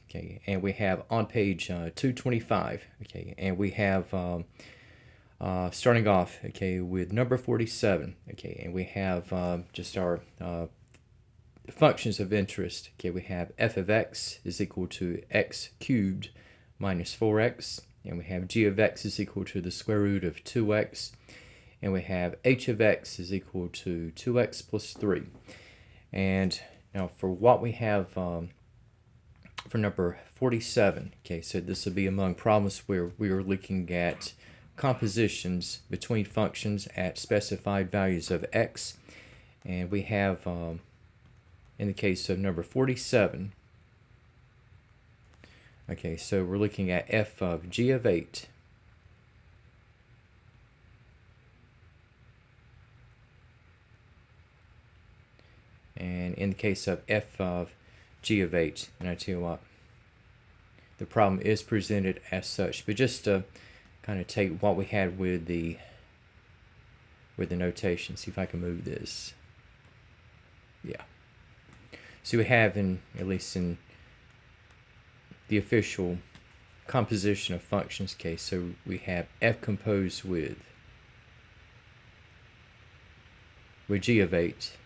Okay, and we have on page 225. Okay, and we have starting off, okay, with number 47. Okay, and we have just our functions of interest. Okay, we have f of x is equal to x cubed minus 4x, and we have g of x is equal to the square root of 2x, and we have h of x is equal to 2x plus 3. And now for what we have for number 47, okay, so this will be among problems where we are looking at compositions between functions at specified values of x, and we have in the case of number 47, okay, so we're looking at f of g of 8 and in the case of f of g of 8, and I tell you what, the problem is presented as such, but just to kind of take what we had with the notation, see if I can move this. Yeah. So we have, at least in the official composition of functions case, so we have f composed with g of 8.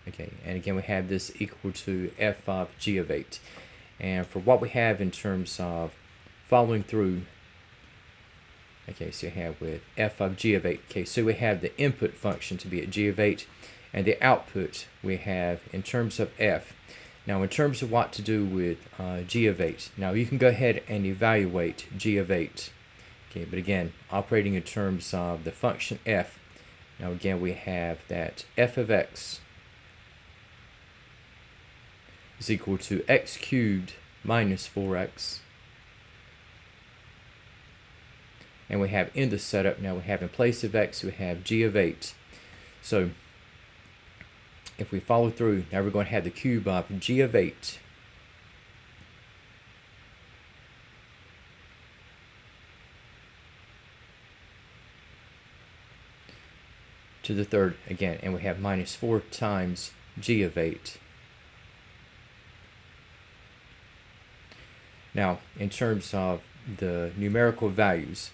Okay, and again we have this equal to f of g of 8. And for what we have in terms of following through, okay, so you have with f of g of 8. Okay, so we have the input function to be at g of 8, and the output we have in terms of f. Now in terms of what to do with g of 8, now you can go ahead and evaluate g of 8. Okay, but again, operating in terms of the function f, now again we have that f of x is equal to x cubed minus 4x. And we have in the setup, now we have in place of x, we have g of 8. So if we follow through, now we're going to have the cube of g of 8 to the third again, and we have minus 4 times g of 8. Now, in terms of the numerical values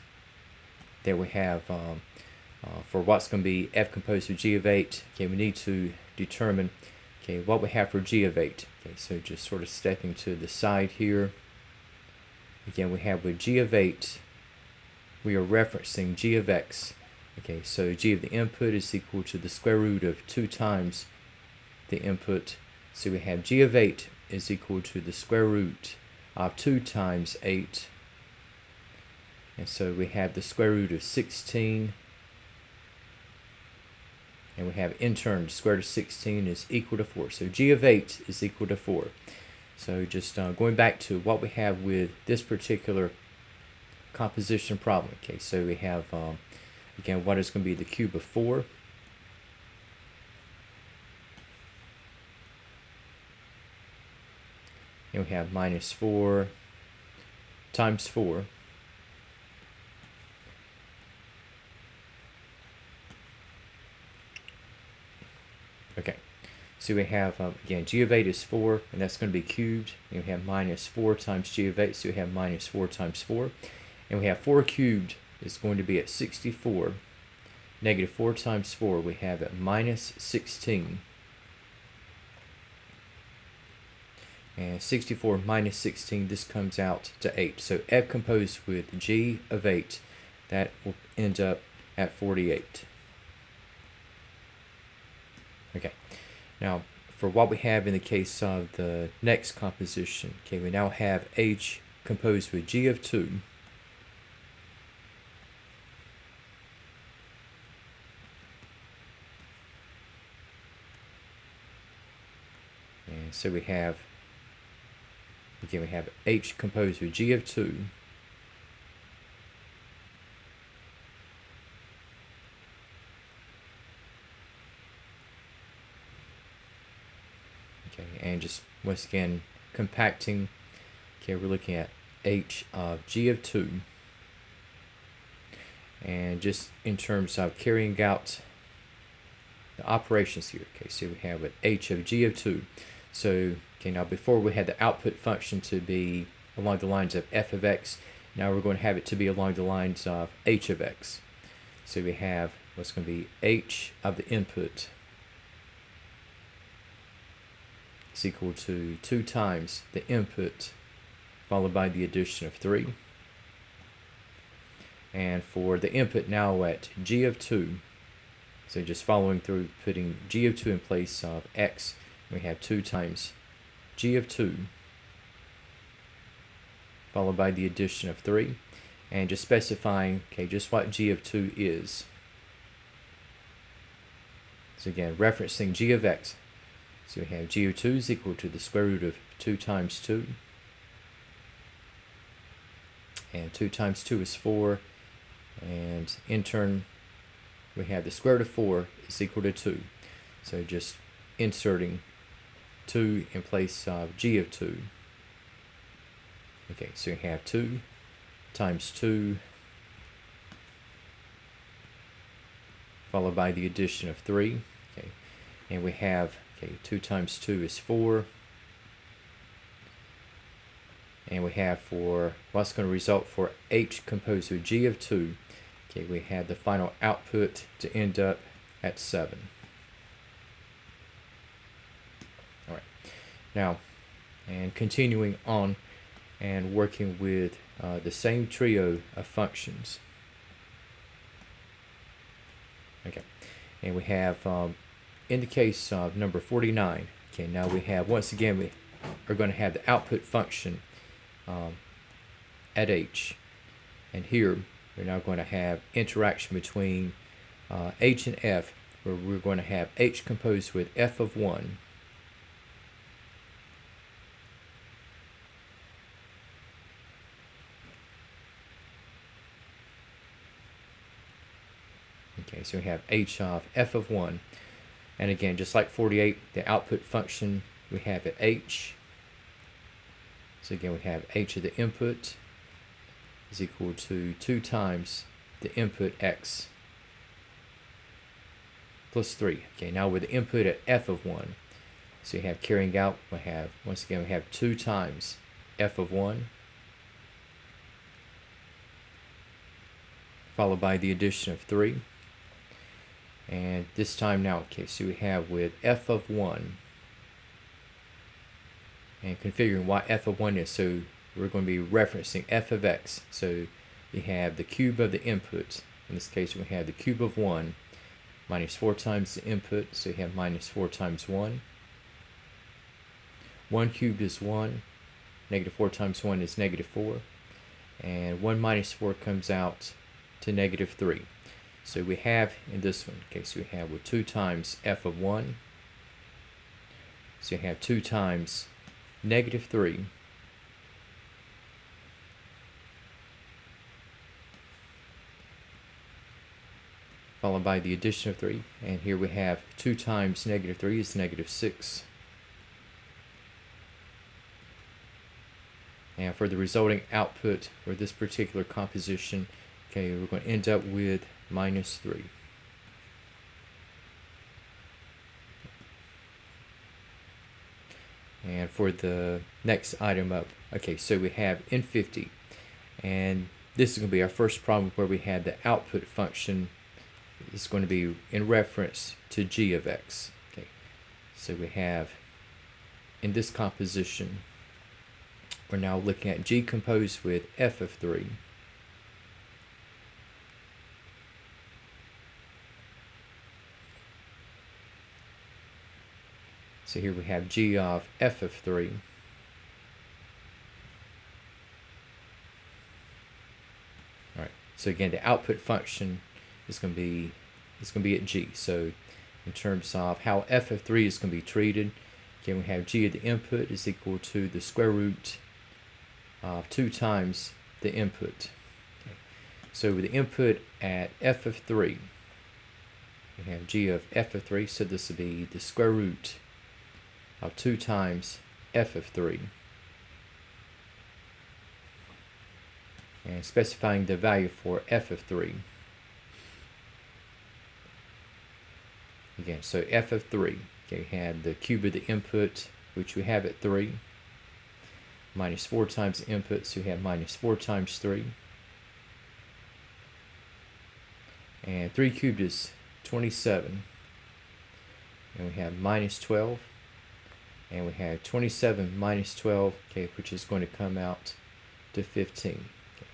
that we have for what's going to be f composed of g of 8, okay, we need to determine, okay, what we have for g of 8. Okay, so just sort of stepping to the side here. Again, we have with g of 8, we are referencing g of x. Okay, so g of the input is equal to the square root of 2 times the input. So we have g of 8 is equal to the square root of 2 times 8. And so we have the square root of 16. And we have in turn, the square root of 16 is equal to 4. So g of 8 is equal to 4. So just going back to what we have with this particular composition problem. Okay, so we have, again, what is going to be the cube of 4. And we have minus 4 times 4. Okay, so we have, again, g of 8 is 4, and that's going to be cubed. And we have minus 4 times g of 8, so we have minus 4 times 4. And we have 4 cubed is going to be at 64. Negative 4 times 4, we have at minus 16. And 64 minus 16, this comes out to 8. So f composed with g of 8, that will end up at 48. Okay, now for what we have in the case of the next composition, okay, we now have h composed with g of 2. And so we have, again, we have h composed with g of 2. Okay, and just once again compacting, okay, we're looking at h of g of 2. And just in terms of carrying out the operations here, okay, so we have with h of g of 2. So, Okay, now before we had the output function to be along the lines of f of x. Now we're going to have it to be along the lines of h of x. So we have what's going to be h of the input is equal to 2 times the input followed by the addition of 3. And for the input now at g of 2, so just following through, putting g of 2 in place of x, we have 2 times g of 2 followed by the addition of 3, and just specifying, okay, just what g of 2 is. So again, referencing g of x, so we have g of 2 is equal to the square root of 2 times 2, and 2 times 2 is 4, and in turn we have the square root of 4 is equal to 2. So just inserting 2 in place of g of 2. Okay, so you have 2 times 2 followed by the addition of 3. Okay, and we have, okay, 2 times 2 is 4. And we have for what's going to result for h composed of g of 2, okay, we have the final output to end up at 7. All right, now, and continuing on and working with the same trio of functions. Okay, and we have, in the case of number 49, okay, now we have, once again, we are going to have the output function at h, and here we're now going to have interaction between h and f, where we're going to have h composed with f of 1 okay, so we have h of f of 1, and again, just like 48, the output function we have at h. So again, we have h of the input is equal to 2 times the input x plus 3. Okay, now with the input at f of 1, so you have carrying out, we have, once again, we have 2 times f of 1 followed by the addition of 3. And this time now, okay, so we have with f of 1, and configuring what f of 1 is, so we're going to be referencing f of x. So we have the cube of the input. In this case, we have the cube of 1 minus 4 times the input, so you have minus 4 times 1. 1 cubed is 1, negative 4 times 1 is negative 4, and 1 minus 4 comes out to negative 3. So we have in this one, okay, so we have with 2 times f of 1, so you have 2 times negative 3 followed by the addition of 3, and here we have 2 times negative 3 is negative 6. And for the resulting output for this particular composition, okay, we're going to end up with minus 3. And for the next item up, okay, so we have in 50, and this is going to be our first problem where we have the output function is going to be in reference to g of x. Okay, so we have in this composition, we're now looking at g composed with f of 3. So here we have g of f of 3. All right. So again, the output function is going to be at g. So in terms of how f of 3 is going to be treated, again, we have g of the input is equal to the square root of 2 times the input. Okay. So with the input at f of 3, we have g of f of 3. So this will be the square root of 2 times f of 3, and specifying the value for f of 3. Again, so f of 3, okay, we had the cube of the input which we have at 3, minus 4 times the input, so we have minus 4 times 3. And 3 cubed is 27. And we have minus 12. And we have 27 minus 12, okay, which is going to come out to 15. Okay.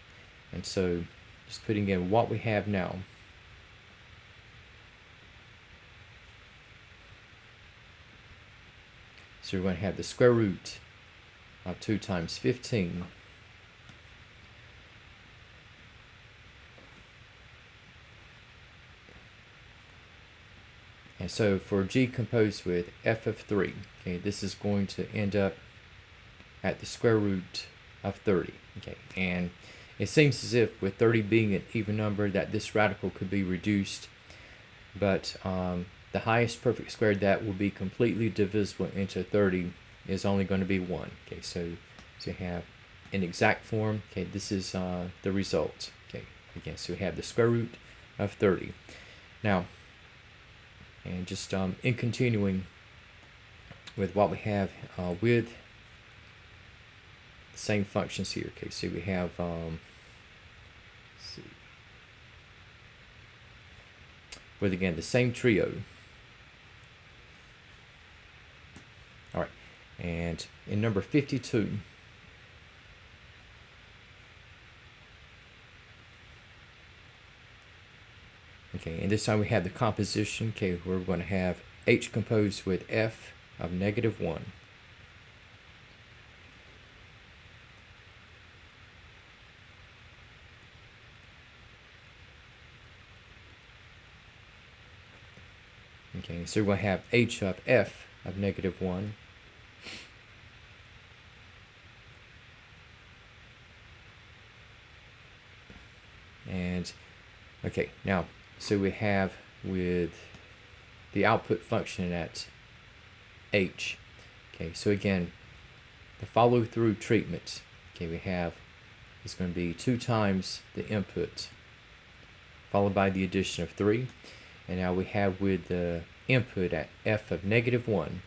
And so just putting in what we have now. So we're going to have the square root of 2 times 15 and so for g composed with f of 3, okay, this is going to end up at the square root of 30. Okay, and it seems as if with 30 being an even number that this radical could be reduced, but the highest perfect square that will be completely divisible into 30 is only going to be 1. Okay, so you have in exact form, okay, this is the result. Okay, again, so we have the square root of 30. Now, and just in continuing with what we have with the same functions here. Okay, so we have let's see, with again the same trio. All right, and in number 52, okay, and this time we have the composition, okay, where we're going to have h composed with f of negative 1. Okay, so we're going to have h of f of negative 1. And, okay, now, so we have with the output function at h. Okay, so again, the follow-through treatment, okay, we have is going to be 2 times the input followed by the addition of 3. And now we have with the input at f of negative 1,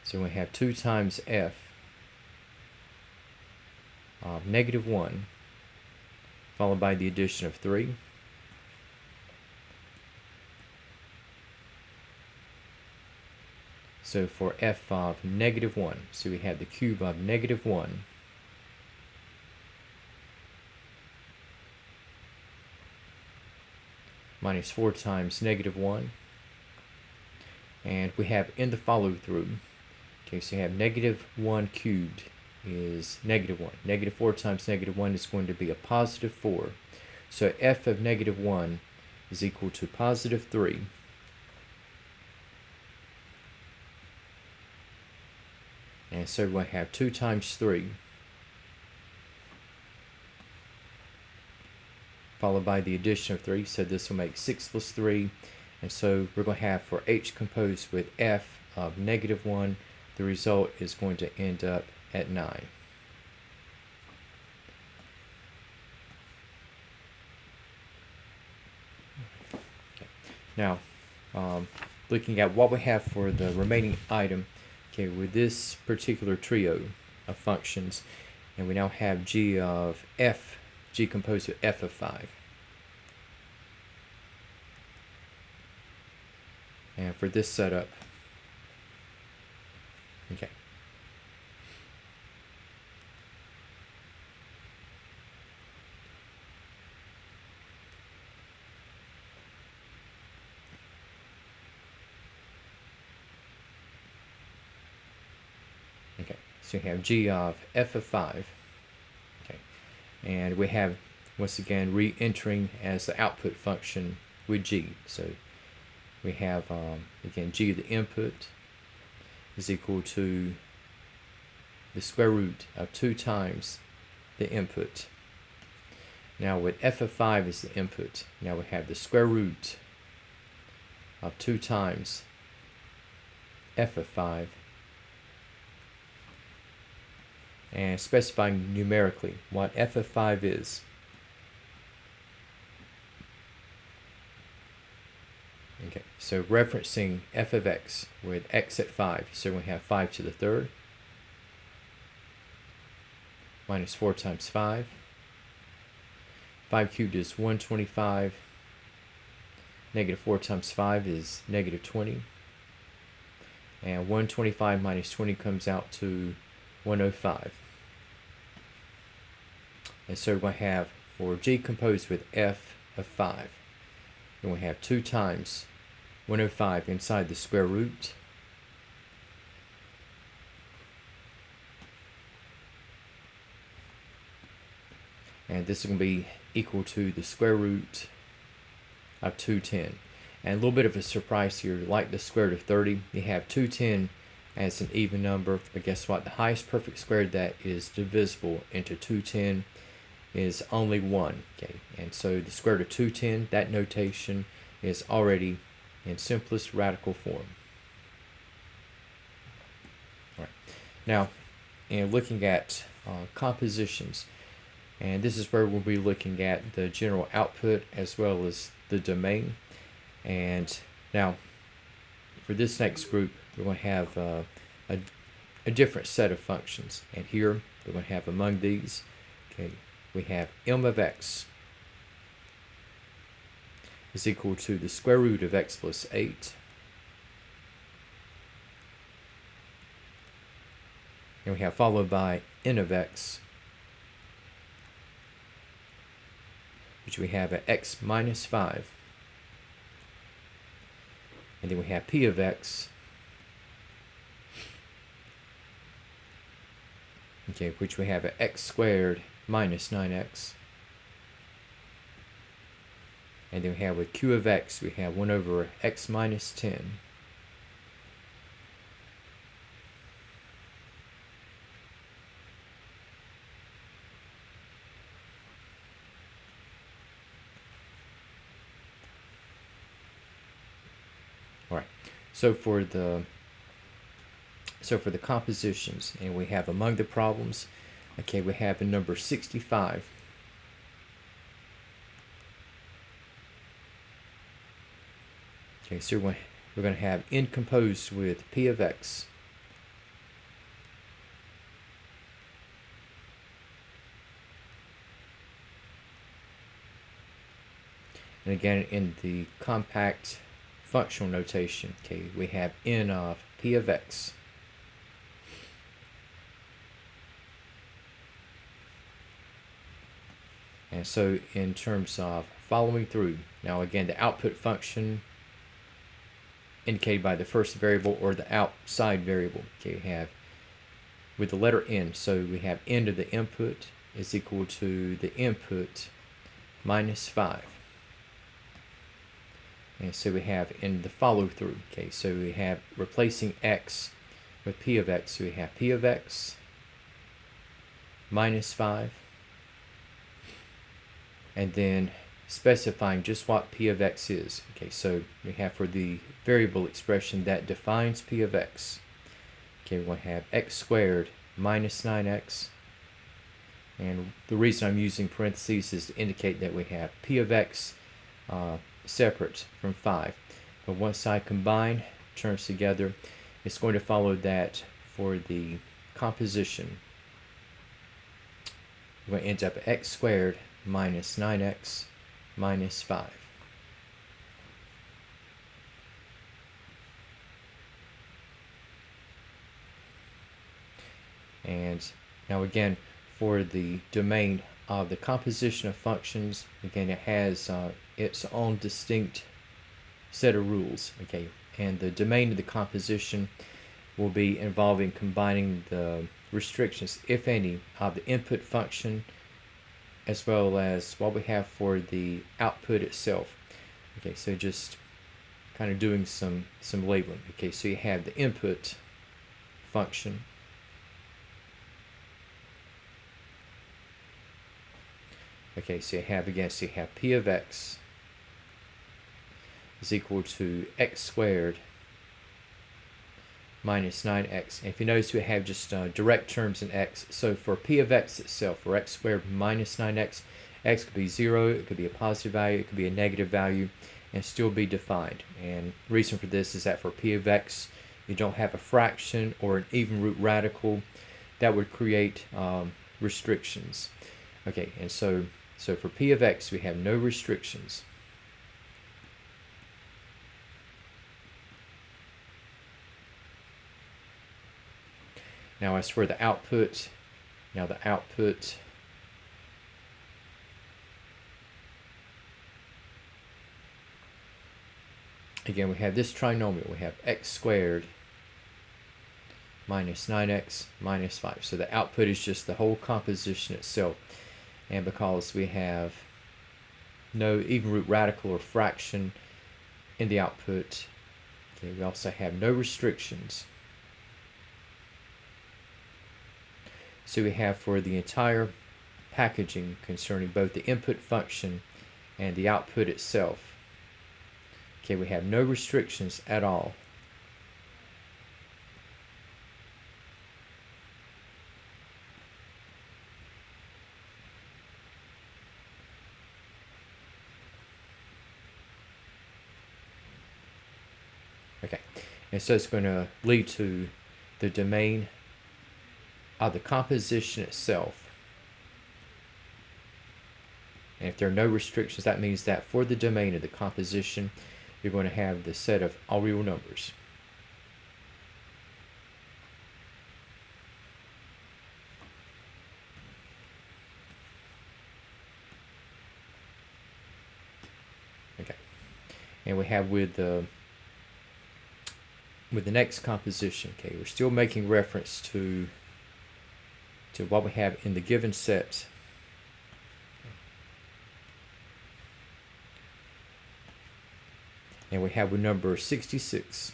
so we have 2 times f of negative 1 followed by the addition of 3. So for f of negative 1, so we have the cube of negative 1 minus 4 times negative 1. And we have in the follow-through, okay, so you have negative 1 cubed is negative 1. Negative 4 times negative 1 is going to be a positive 4. So f of negative 1 is equal to positive 3. And so we're going to have 2 times 3 followed by the addition of 3. So this will make 6 plus 3. And so we're going to have for h composed with f of negative 1, the result is going to end up at 9. Okay. Now, looking at what we have for the remaining item, okay, with this particular trio of functions, and we now have g of f, g composed of f of 5. And for this setup, okay. Okay, so you have g of f of 5. Okay, and we have, once again, re-entering as the output function with g. So we have, again, g of the input is equal to the square root of 2 times the input. Now with f of 5 is the input, now we have the square root of 2 times f of 5, and specifying numerically what f of 5 is. Okay, so referencing f of x with x at 5, so we have 5 to the third. minus 4 times 5. 5 cubed is 125. Negative 4 times 5 is negative 20. And 125 minus 20 comes out to 105. And so we're going to have, for G composed with f of 5, then we have 2 times 105 inside the square root. And this is going to be equal to the square root of 210. And a little bit of a surprise here, like the square root of 30, you have 210 as an even number, but guess what? The highest perfect square that is divisible into 210 is only 1. Okay, and so the square root of 210, that notation is already in simplest radical form. All right. Now, in looking at compositions, and this is where we'll be looking at the general output as well as the domain. And now, for this next group, we're going to have a different set of functions. And here, we're going to have among these, okay, we have m of x is equal to the square root of x plus 8. And we have followed by n of x, which we have at x minus 5. And then we have p of x, okay, which we have at x squared minus 9x. And then we have with q of x, we have 1 over x minus 10. All right. So for the compositions, and we have among the problems, okay, we have a number 65. Okay, so we're going to have n composed with p of x. And again, in the compact functional notation, okay, we have n of p of x. And so in terms of following through, now again, the output function indicated by the first variable or the outside variable, okay, we have with the letter n, so we have n to the input is equal to the input minus 5. And so we have in the follow through, okay, so we have replacing x with p of x, so we have p of x minus 5, and then specifying just what p of x is. Okay, so we have for the variable expression that defines p of x, okay, we're going to have x squared minus 9x, and the reason I'm using parentheses is to indicate that we have p of x separate from 5, but once I combine terms together, it's going to follow that for the composition we're going to end up at x squared minus 9x minus 5. And now again, for the domain of the composition of functions, again, it has its own distinct set of rules, okay, and the domain of the composition will be involving combining the restrictions, if any, of the input function as well as what we have for the output itself. Okay, so just kind of doing some labeling. Okay, so you have the input function, okay, so you have again, so you have p of x is equal to x squared minus 9x. And if you notice, we have just direct terms in x. So for p of x itself, for x squared minus 9x, x could be 0, it could be a positive value, it could be a negative value, and still be defined. And the reason for this is that for p of x, you don't have a fraction or an even root radical that would create restrictions. Okay, and so for p of x, we have no restrictions. Now as for the output, again, we have this trinomial. We have x squared minus 9x minus 5. So the output is just the whole composition itself. And because we have no even root radical or fraction in the output, okay, we also have no restrictions. So we have for the entire packaging concerning both the input function and the output itself, okay, we have no restrictions at all. Okay, and so it's going to lead to the domain of the composition itself. And if there are no restrictions, that means that for the domain of the composition, you're going to have the set of all real numbers. Okay, and we have with the next composition, okay, we're still making reference to what we have in the given set. And we have with number 66.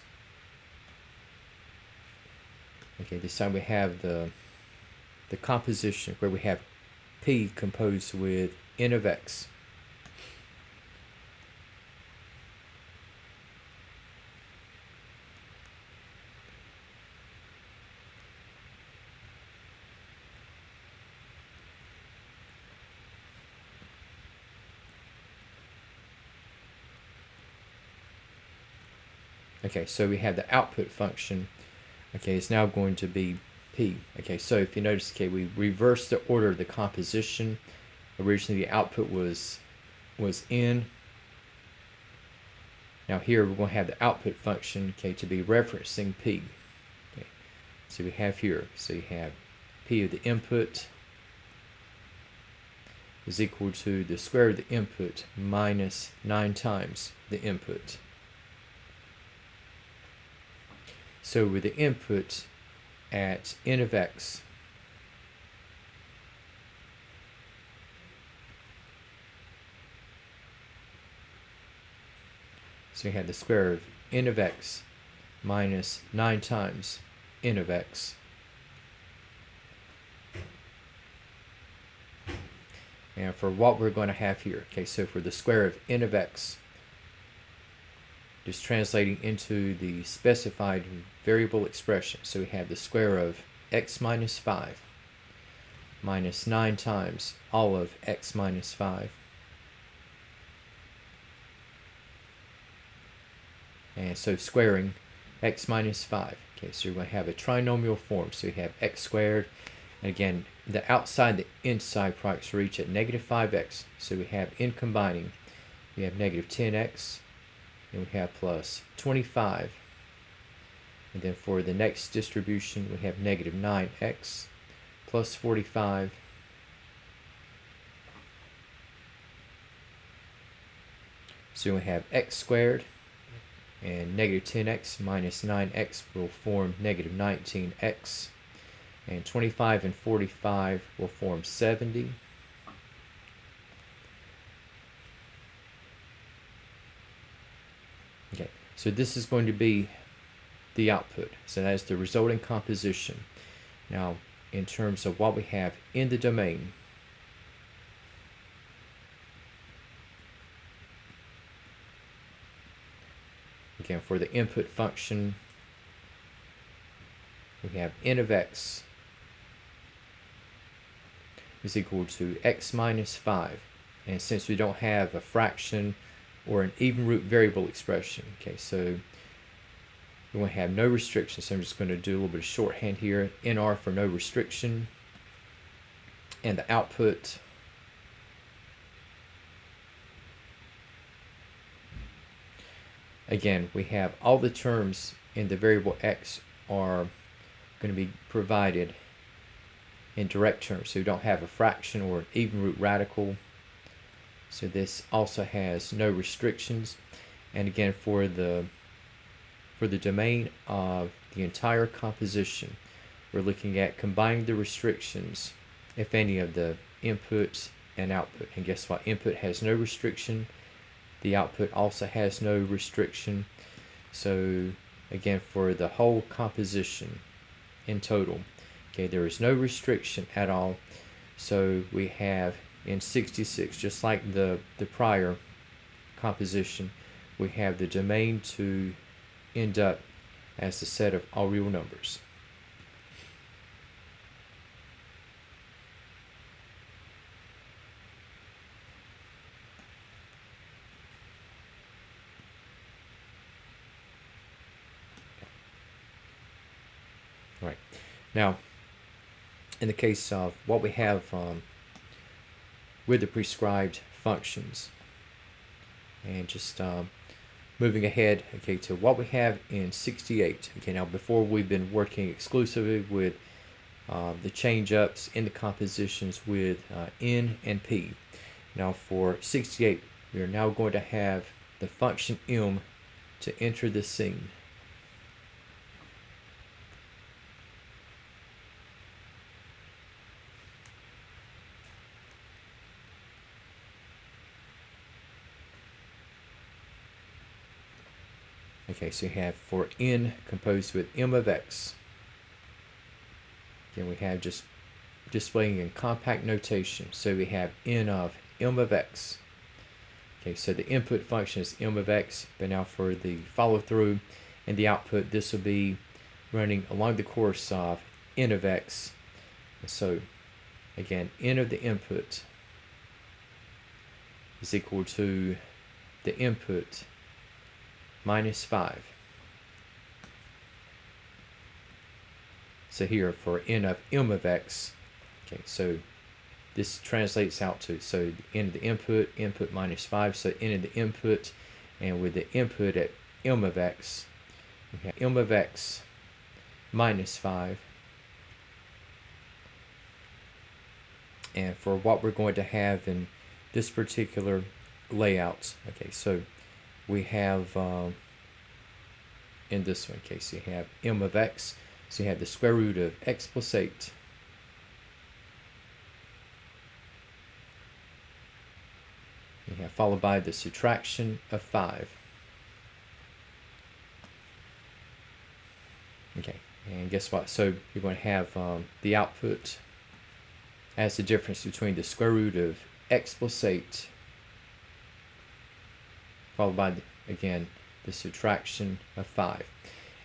Okay, this time we have the composition where we have P composed with n of x. Okay, so we have the output function. Okay, it's now going to be P. Okay, so if you notice, okay, we reversed the order of the composition. Originally the output was N. Now here we're going to have the output function, okay, to be referencing P. Okay, so we have here, so you have P of the input is equal to the square root of the input minus 9 times the input. So with the input at n of x, so we have the square of n of x minus 9 times n of x. And for what we're going to have here, okay, so for the square of n of x, just translating into the specified variable expression. So we have the square of x minus 5 minus 9 times all of x minus 5. And so squaring x minus 5. Okay, so you're going to have a trinomial form. So you have x squared. And again, the outside, the inside products reach at negative 5x. So we have in combining, we have negative 10x. And we have plus 25. And then for the next distribution, we have negative 9x plus 45. So we have x squared, and negative 10x minus 9x will form negative 19x. And 25 and 45 will form 70. Okay, so this is going to be the output. So that is the resulting composition. Now, in terms of what we have in the domain, again, for the input function, we have n of x is equal to x minus 5. And since we don't have a fraction or an even root variable expression, okay, so we want to have no restriction. So I'm just going to do a little bit of shorthand here. NR for no restriction. and the output. Again, we have all the terms in the variable x are going to be provided in direct terms. So we don't have a fraction or an even root radical. So this also has no restrictions. And again, for the domain of the entire composition, we're looking at combining the restrictions, if any, of the input and output. And guess what? Input has no restriction. The output also has no restriction. So again, for the whole composition in total, okay, there is no restriction at all. So we have in 66, just like the prior composition, we have the domain to end up as the set of all real numbers. All right. Now, in the case of what we have with the prescribed functions, and just moving ahead, okay, to what we have in 68. Okay, now before we've been working exclusively with the change-ups in the compositions with n and p. Now for 68, we are now going to have the function m to enter the scene. Okay, so you have for n composed with m of x. Again, we have just displaying in compact notation. So we have n of m of x. Okay, so the input function is m of x, but now for the follow-through and the output, this will be running along the course of n of x. So again, n of the input is equal to the input minus 5. So here for n of m of x, okay, so this translates out to, so n of the input minus 5, so n of the input, and with the input at m of x, we have m of x minus 5. And for what we're going to have in this particular layout, okay, so we have in this one case, you have m of x, so you have the square root of x plus 8. You have followed by the subtraction of 5. Okay, and guess what? So you're going to have the output as the difference between the square root of x plus 8 followed by, again, the subtraction of 5.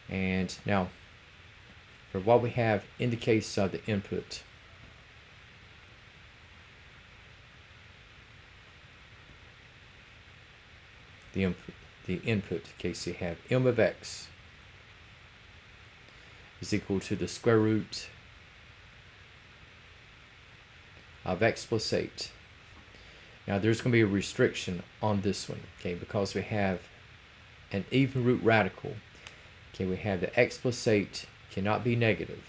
And now, for what we have in the case of the input, the input case, you have m of x is equal to the square root of x plus 8. Now there's going to be a restriction on this one, okay, because we have an even root radical. Okay, we have the x plus 8 cannot be negative.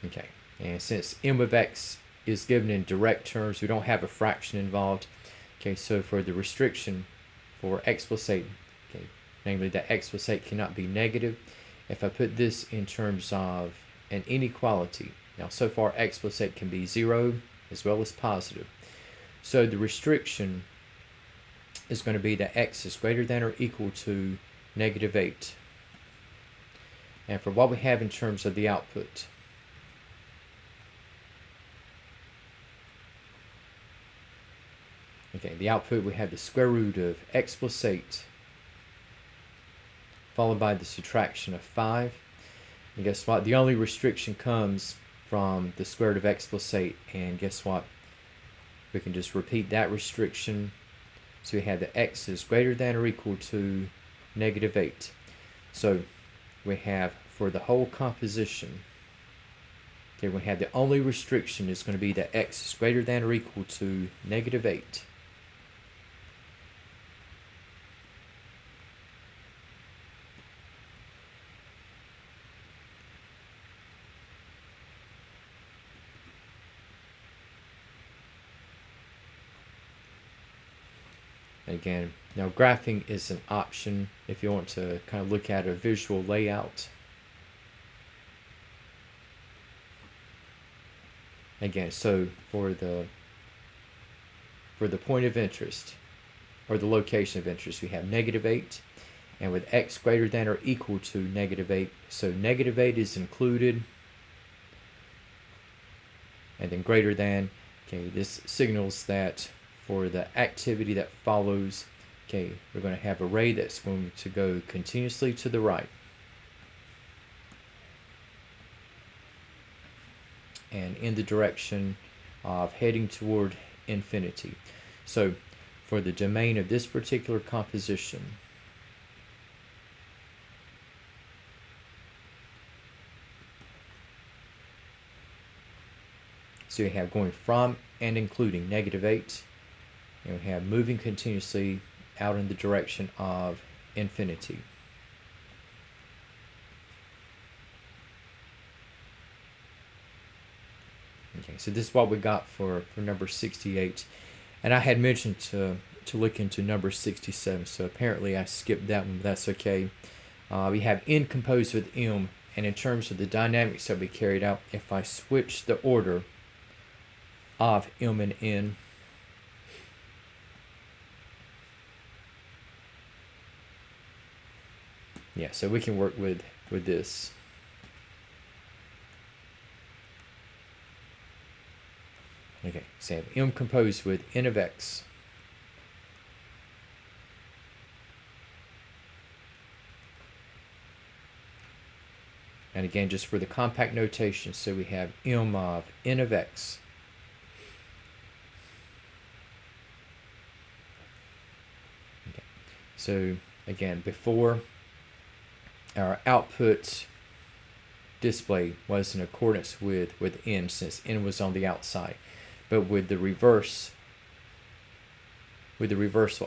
Okay, and since m of x is given in direct terms, we don't have a fraction involved. Okay, so for the restriction for x plus 8, okay, namely that x plus 8 cannot be negative. If I put this in terms of an inequality, now so far x plus 8 can be 0 as well as positive. So the restriction is going to be that x is greater than or equal to negative 8. And for what we have in terms of the output, okay, the output, we have the square root of x plus 8 followed by the subtraction of 5. And guess what? The only restriction comes from the square root of x plus 8. And guess what? We can just repeat that restriction So we have the x is greater than or equal to negative 8. So we have for the whole composition, okay, we have the only restriction is going to be that x is greater than or equal to negative 8. Again, now graphing is an option if you want to kind of look at a visual layout. Again, so for the point of interest, or the location of interest, we have negative 8, and with x greater than or equal to negative 8, so negative 8 is included, and then greater than, okay, this signals that for the activity that follows, okay, we're going to have a ray that's going to go continuously to the right. And in the direction of heading toward infinity. So for the domain of this particular composition, so you have going from and including negative 8, and we have moving continuously out in the direction of infinity. Okay, so this is what we got for number 68. And I had mentioned to look into number 67, so apparently I skipped that one, but that's okay. We have n composed with m, and in terms of the dynamics that we carried out, if I switch the order of m and n, yeah, so we can work with this. Okay, so I have m composed with n of x. And again, just for the compact notation, so we have m of n of x. Okay. So again, before, our output display was in accordance with n, since n was on the outside. But with the reversal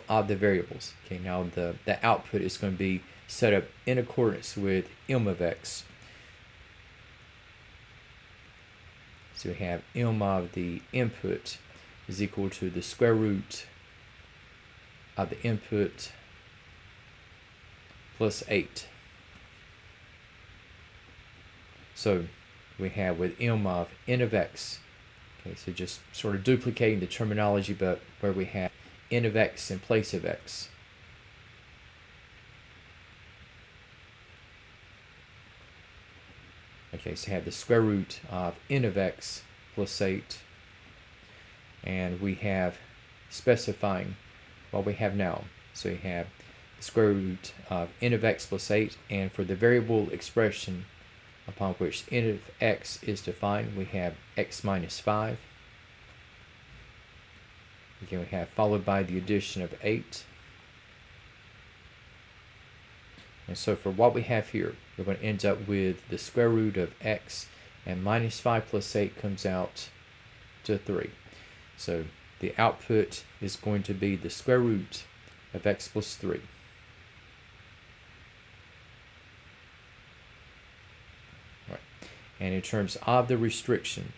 of the variables, okay, now the output is going to be set up in accordance with m of x. So we have m of the input is equal to the square root of the input plus 8. So we have with m of n of x, okay, so just sort of duplicating the terminology, but where we have n of x in place of x. Okay, so we have the square root of n of x plus 8, and we have specifying what we have now. So we have the square root of n of x plus 8, and for the variable expression upon which n of x is defined, we have x minus 5. Again, we have followed by the addition of 8. And so for what we have here, we're going to end up with the square root of x, and minus 5 plus 8 comes out to 3. So the output is going to be the square root of x plus 3. Right. And in terms of the restriction,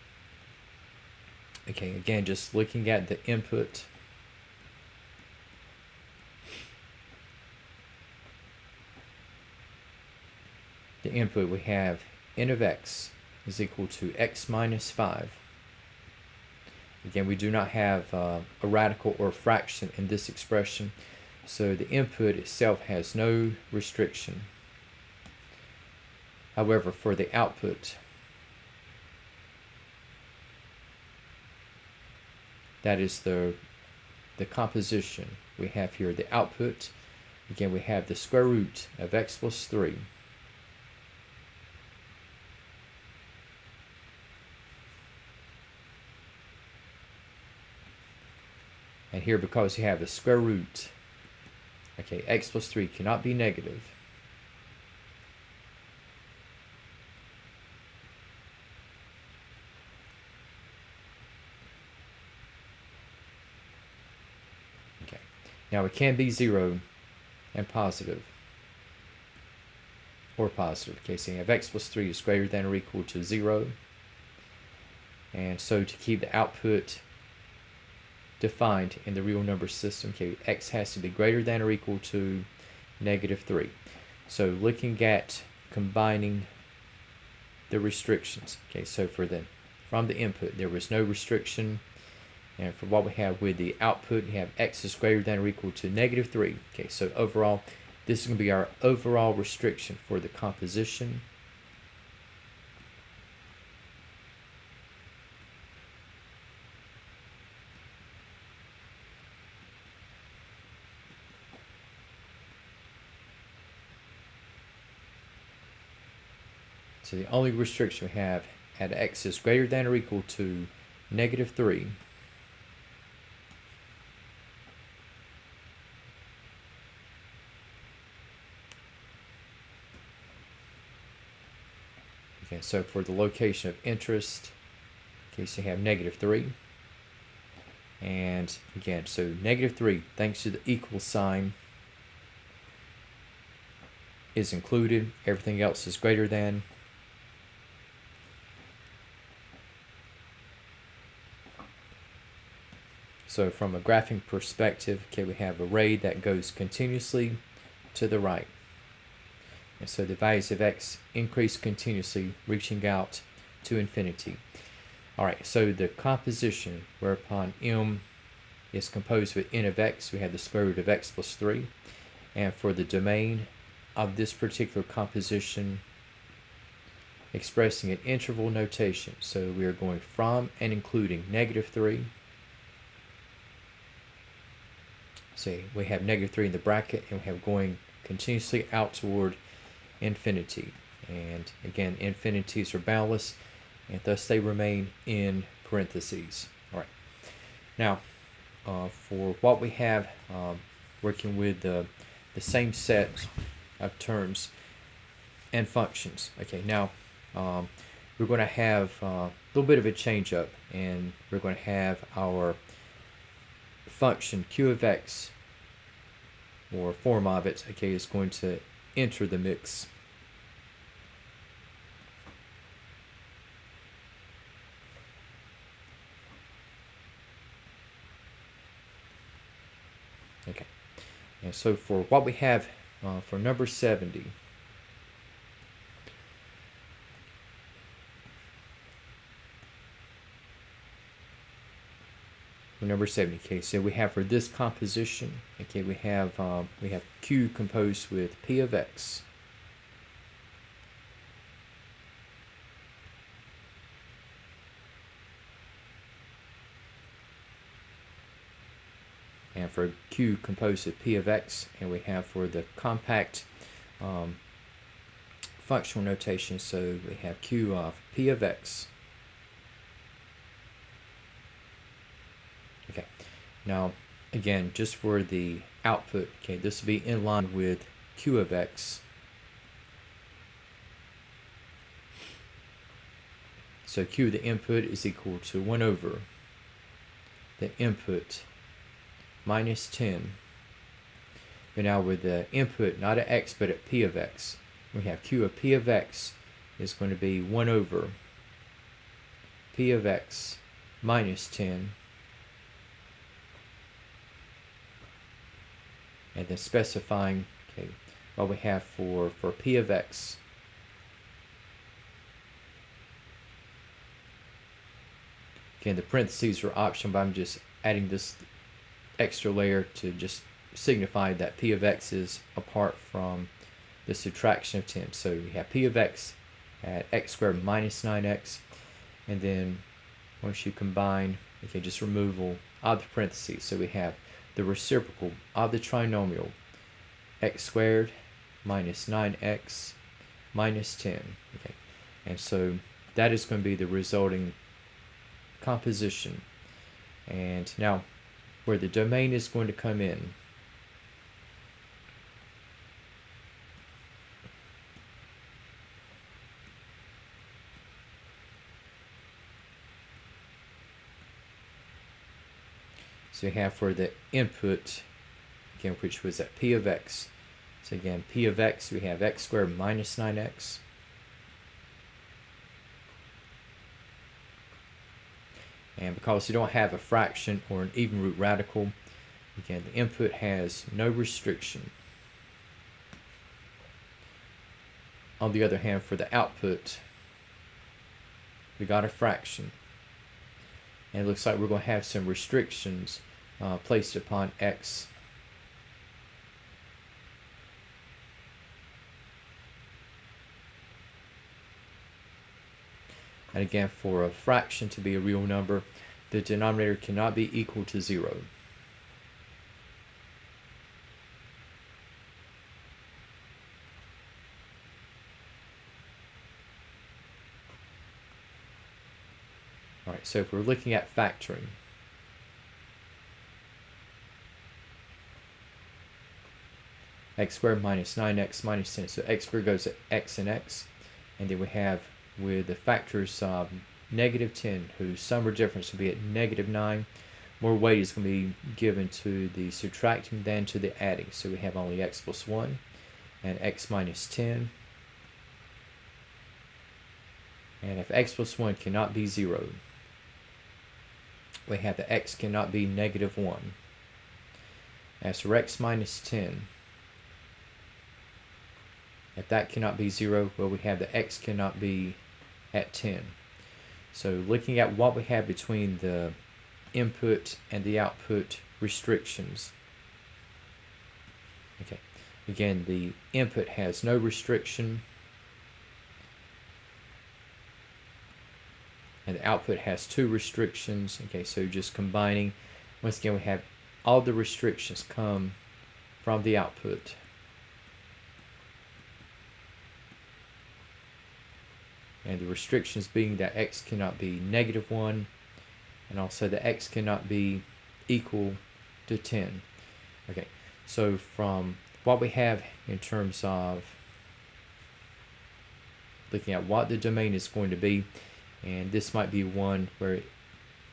okay, again, just looking at the input, we have n of x is equal to x minus 5. Again, we do not have a radical or a fraction in this expression, so the input itself has no restriction. However, for the output, that is the composition we have here, the output. Again, we have the square root of x plus 3. And here, because you have the square root, okay, x plus 3 cannot be negative. Okay, now it can be 0 and positive, or positive. Okay, so you have x plus 3 is greater than or equal to 0. And so to keep the output defined in the real number system, okay, x has to be greater than or equal to negative 3. So looking at combining the restrictions, okay, so from the input there was no restriction, and for what we have with the output, we have x is greater than or equal to negative 3. Okay, so overall, this is going to be our overall restriction for the composition. So the only restriction we have at x is greater than or equal to negative 3. Okay, so for the location of interest, okay, so you have negative 3. And again, so negative 3, thanks to the equal sign, is included. Everything else is greater than. So from a graphing perspective, okay, we have a ray that goes continuously to the right. And so the values of x increase continuously, reaching out to infinity. All right, so the composition whereupon m is composed with n of x, we have the square root of x plus 3. And for the domain of this particular composition, expressing an interval notation. So we are going from and including negative 3. See, we have negative 3 in the bracket, and we have going continuously out toward infinity. And again, infinities are boundless, and thus they remain in parentheses. All right. Now, for what we have, working with the same set of terms and functions. Okay, now we're going to have a little bit of a change up, and we're going to have our function q of x, or form of it, okay, is going to enter the mix. Okay, and so for what we have for number 70, number 70. Okay, so we have for this composition, okay, we have q composed with p of x. And for q composed of p of x, and we have for the compact functional notation, so we have q of p of x. Okay, now again, just for the output, okay, this will be in line with q of x. So q, the input, is equal to 1 over the input minus 10. But now with the input not at x but at p of x, we have q of p of x is going to be 1 over p of x minus 10. And then specifying, okay, what we have for p of x. Again, the parentheses are optional, but I'm just adding this extra layer to just signify that p of x is apart from the subtraction of 10. So we have p of x at x squared minus 9x, and then once you combine, okay, just removal of the parentheses. So we have the reciprocal of the trinomial x squared minus 9x minus 10. Okay, and so that is going to be the resulting composition. And now where the domain is going to come in. So you have for the input, again, which was at p of x. So again, p of x, we have x squared minus 9x. And because you don't have a fraction or an even root radical, again, the input has no restriction. On the other hand, for the output, we got a fraction. And it looks like we're going to have some restrictions placed upon x. And again, for a fraction to be a real number, the denominator cannot be equal to 0. All right, so if we're looking at factoring, x squared minus 9x minus 10. So x squared goes to x and x. And then we have with the factors negative 10, whose sum or difference will be at negative 9. More weight is going to be given to the subtracting than to the adding. So we have only x plus 1 and x minus 10. And if x plus 1 cannot be 0, we have that x cannot be negative 1. As for x minus 10, if that cannot be 0, well, we have that x cannot be at 10. So looking at what we have between the input and the output restrictions. Okay, again, the input has no restriction, and the output has 2 restrictions. Okay, so just combining, once again, we have all the restrictions come from the output. And the restrictions being that x cannot be negative 1, and also that x cannot be equal to 10. Okay, so from what we have in terms of looking at what the domain is going to be, and this might be one where,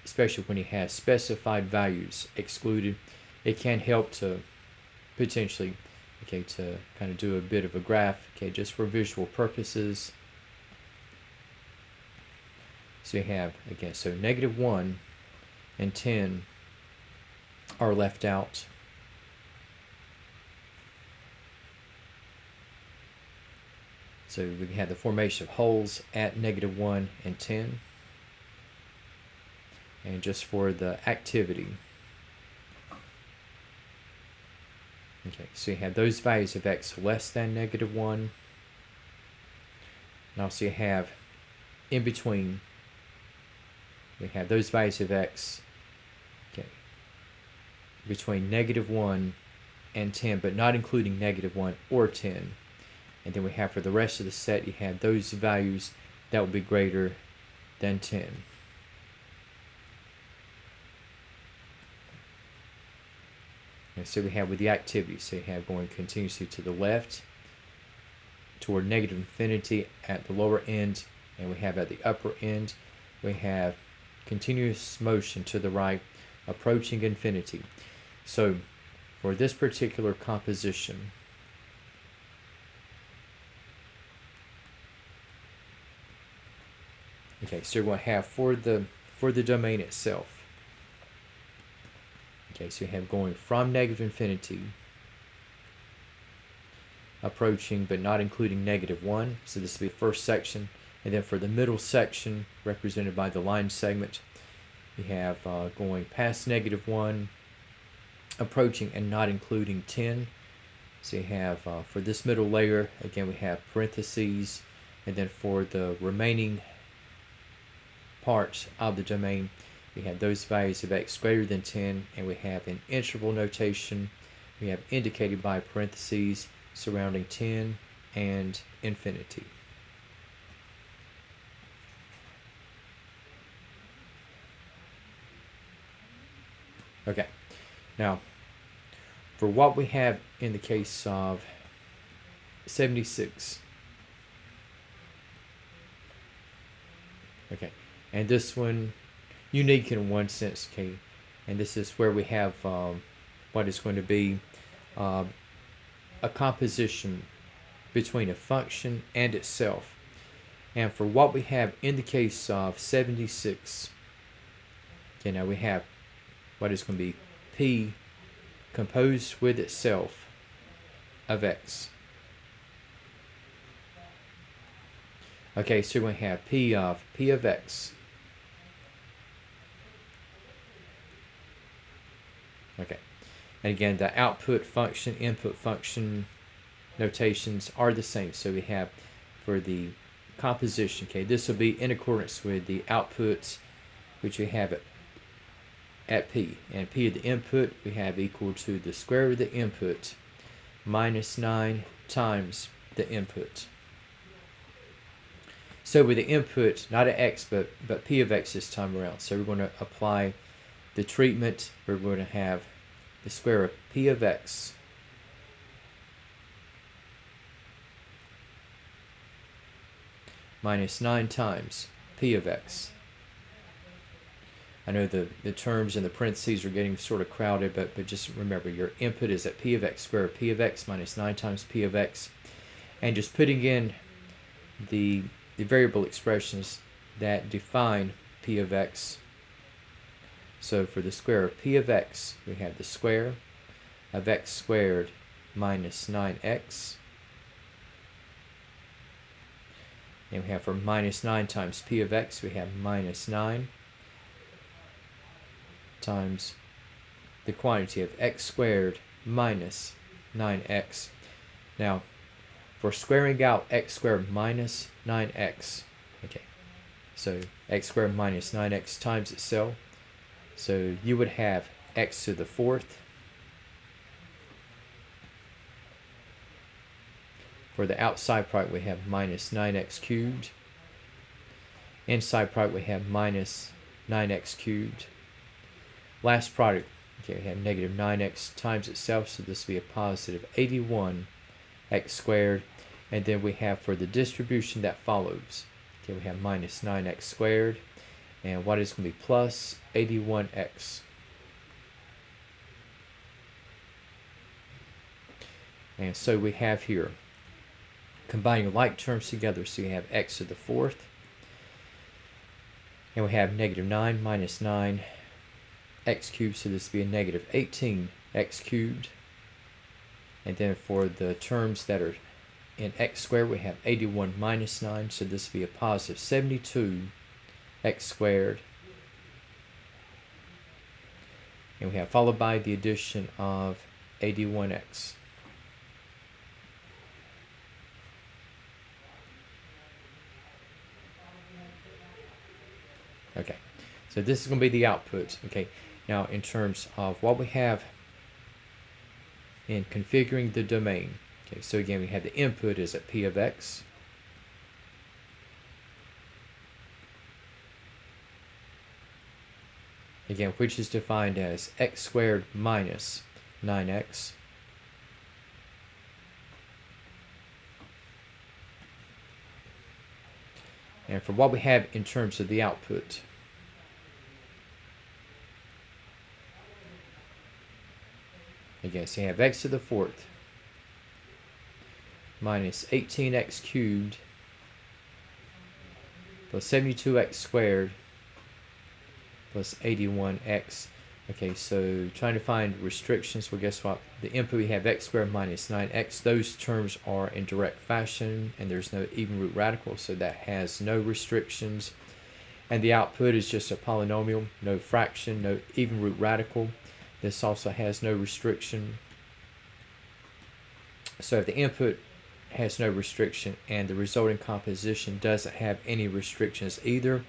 especially when you have specified values excluded, it can help to potentially, okay, to kind of do a bit of a graph, okay, just for visual purposes. So you have, again, so negative 1 and 10 are left out. So we have the formation of holes at negative 1 and 10. And just for the activity. Okay, so you have those values of x less than negative 1. And also you have in between, we have those values of x, okay, between negative 1 and 10, but not including negative 1 or 10. And then we have for the rest of the set, you have those values that will be greater than 10. And so we have with the activity, so you have going continuously to the left toward negative infinity at the lower end, and we have at the upper end, we have continuous motion to the right approaching infinity. So for this particular composition, okay, so you're going to have for the domain itself, okay, so you have going from negative infinity approaching but not including negative 1, so this will be the first section. And then for the middle section, represented by the line segment, we have going past negative 1, approaching and not including 10. So you have for this middle layer, again, we have parentheses, and then for the remaining parts of the domain, we have those values of x greater than 10, and we have an interval notation. We have indicated by parentheses surrounding 10 and infinity. Okay, Now, for what we have in the case of 76, okay, and this one unique in one sense, okay, and this is where we have what is going to be a composition between a function and itself. And for what we have in the case of 76, okay, now we have what is going to be p composed with itself of x. Okay, so we're going to have p of x. Okay, and again, the output function, input function notations are the same. So we have for the composition, okay, this will be in accordance with the outputs which we have at p, and p of the input we have equal to the square root of the input minus 9 times the input. So with the input, not at x, but p of x this time around. So we're going to apply the treatment. We're going to have the square of p of x minus 9 times p of x. I know the terms in the parentheses are getting sort of crowded, but just remember your input is at p of x squared, p of x minus 9 times p of x. And just putting in the variable expressions that define p of x. So for the square of p of x, we have the square of x squared minus 9x. And we have for minus 9 times p of x, we have minus 9 times the quantity of x squared minus 9x. Now, for squaring out x squared minus 9x, okay, so x squared minus 9x times itself, so you would have x to the fourth. For the outside product, we have minus 9x cubed. Inside product, we have minus 9x cubed. Last product, okay, we have negative 9x times itself, so this will be a positive 81x squared. And then we have for the distribution that follows, okay, we have minus 9x squared. And what is going to be plus 81x. And so we have here combining like terms together, so you have x to the fourth, and we have negative 9 minus 9 x cubed, so this will be a negative 18 x cubed. And then for the terms that are in x squared, we have 81 minus 9, so this will be a positive 72 x squared. And we have followed by the addition of 81x. Okay, so this is going to be the output. Okay, now in terms of what we have in configuring the domain. Okay, so again, we have the input is at p of x. Again, which is defined as x squared minus 9x. And for what we have in terms of the output, again, so you have x to the fourth minus 18x cubed plus 72x squared plus 81x. Okay, so trying to find restrictions. Well, guess what? The input we have x squared minus 9x. Those terms are in direct fashion, and there's no even root radical, so that has no restrictions. And the output is just a polynomial, no fraction, no even root radical. This also has no restriction. So if the input has no restriction and the resulting composition doesn't have any restrictions either,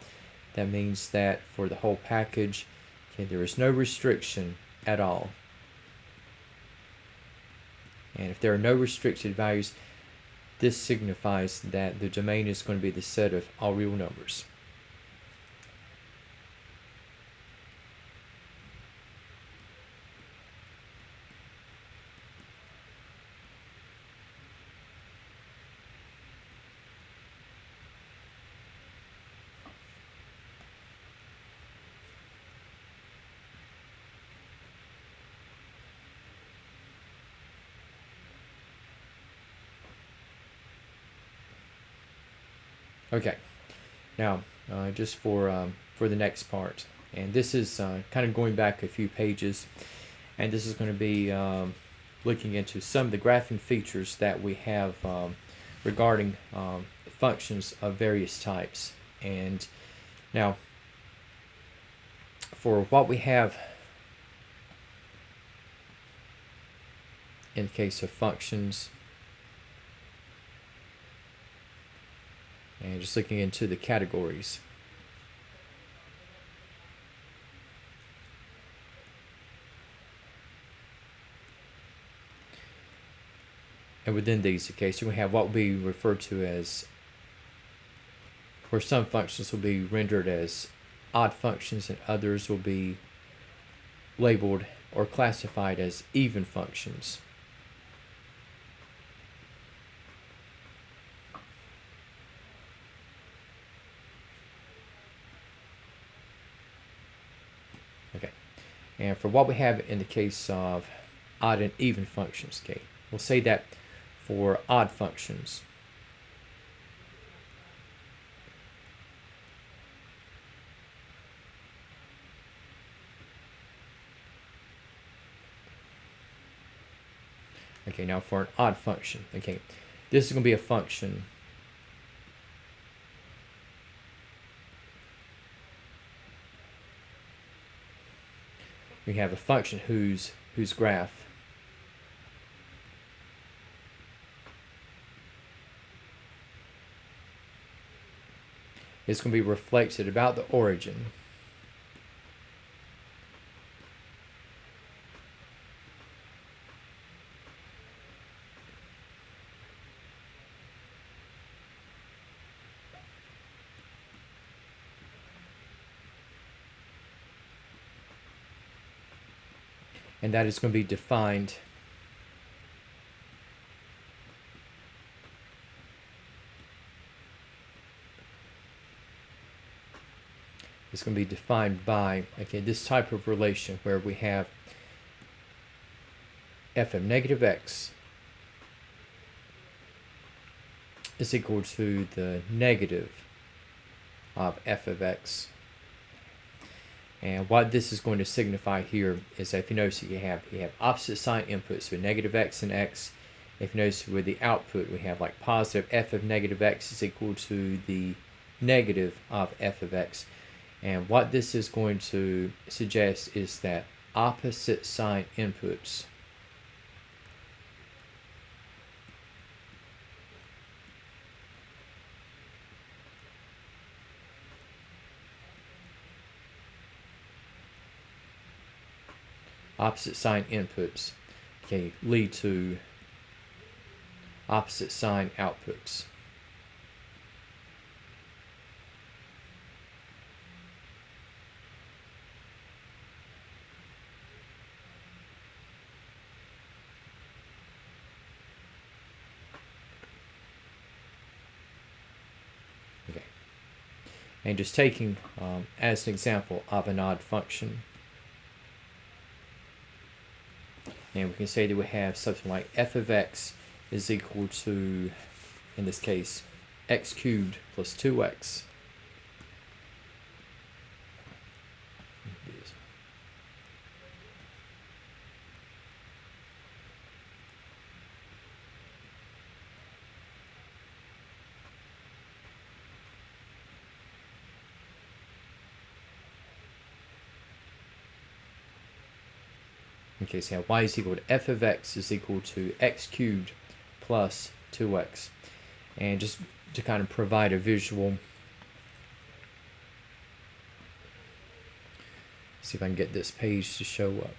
that means that for the whole package, okay, there is no restriction at all. And if there are no restricted values, this signifies that the domain is going to be the set of all real numbers. Okay, now just for the next part, and this is kind of going back a few pages, and this is going to be looking into some of the graphing features that we have regarding functions of various types. And now, for what we have in the case of functions, and just looking into the categories. And within these, okay, so we have what we refer to as, where some functions will be rendered as odd functions and others will be labeled or classified as even functions. Okay, and for what we have in the case of odd and even functions, okay, we'll say that for odd functions, okay, now for an odd function, okay, this is going to be a function we have a function whose graph is going to be reflected about the origin and that is going to be defined is going to be defined by, okay, this type of relation where we have f of negative x is equal to the negative of f of x. And what this is going to signify here is that if you notice that you have opposite sign inputs with negative x and x. If you notice with the output we have like positive f of negative x is equal to the negative of f of x. And what this is going to suggest is that opposite sign inputs okay, lead to opposite sign outputs. Okay, and just taking as an example of an odd function, and we can say that we have something like f of x is equal to, in this case, x cubed plus 2x. Okay, so y is equal to f of x is equal to x cubed plus 2x. And just to kind of provide a visual, see if I can get this page to show up.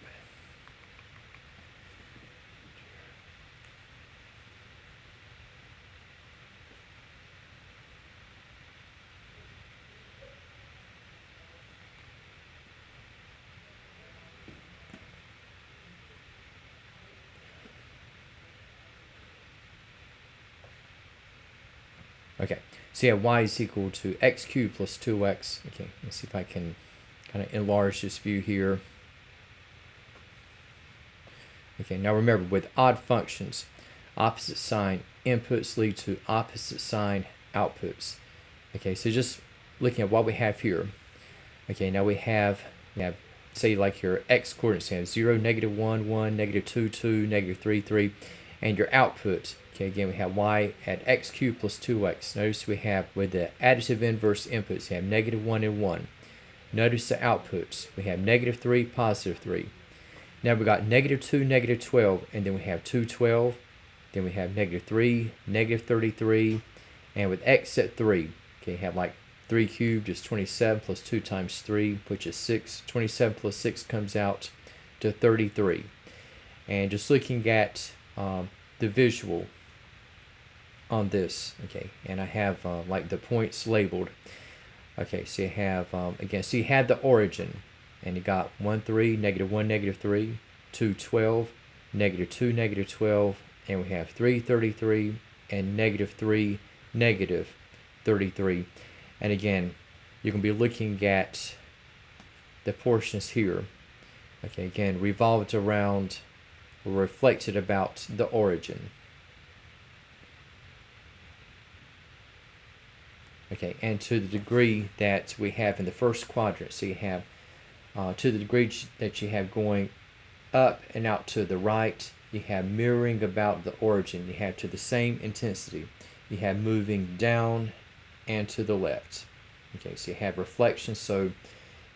Okay, so yeah, y is equal to x cubed plus 2x. Okay, let's see if I can kind of enlarge this view here. Okay, now remember, with odd functions, opposite sign inputs lead to opposite sign outputs. Okay, so just looking at what we have here. Okay, now we have say like your x coordinates, you have 0, -1, 1, -2, 2, -3, 3, and your output. Okay, again we have y at x cubed plus 2x. Notice we have with the additive inverse inputs, you have -1 and 1. Notice the outputs. We have -3, +3. Now we got -2, -12, and then we have 2, 12. Then we have -3, -33, and with x at 3, okay, you have like 3 cubed is 27 plus 2 times 3, which is 6. 27 plus 6 comes out to 33. And just looking at the visual on this, okay, and I have like the points labeled. Okay, so you have, again, so you have the origin, and you got 1, 3, -1, -3, 2, 12, -2, -12, and we have 3, 33, and -3, -33. And again, you're going to be looking at the portions here. Okay, again, revolved around or reflected about the origin. Okay, and to the degree that we have in the first quadrant, so you have to the degree that you have going up and out to the right, you have mirroring about the origin. You have to the same intensity. You have moving down and to the left. Okay, so you have reflection, so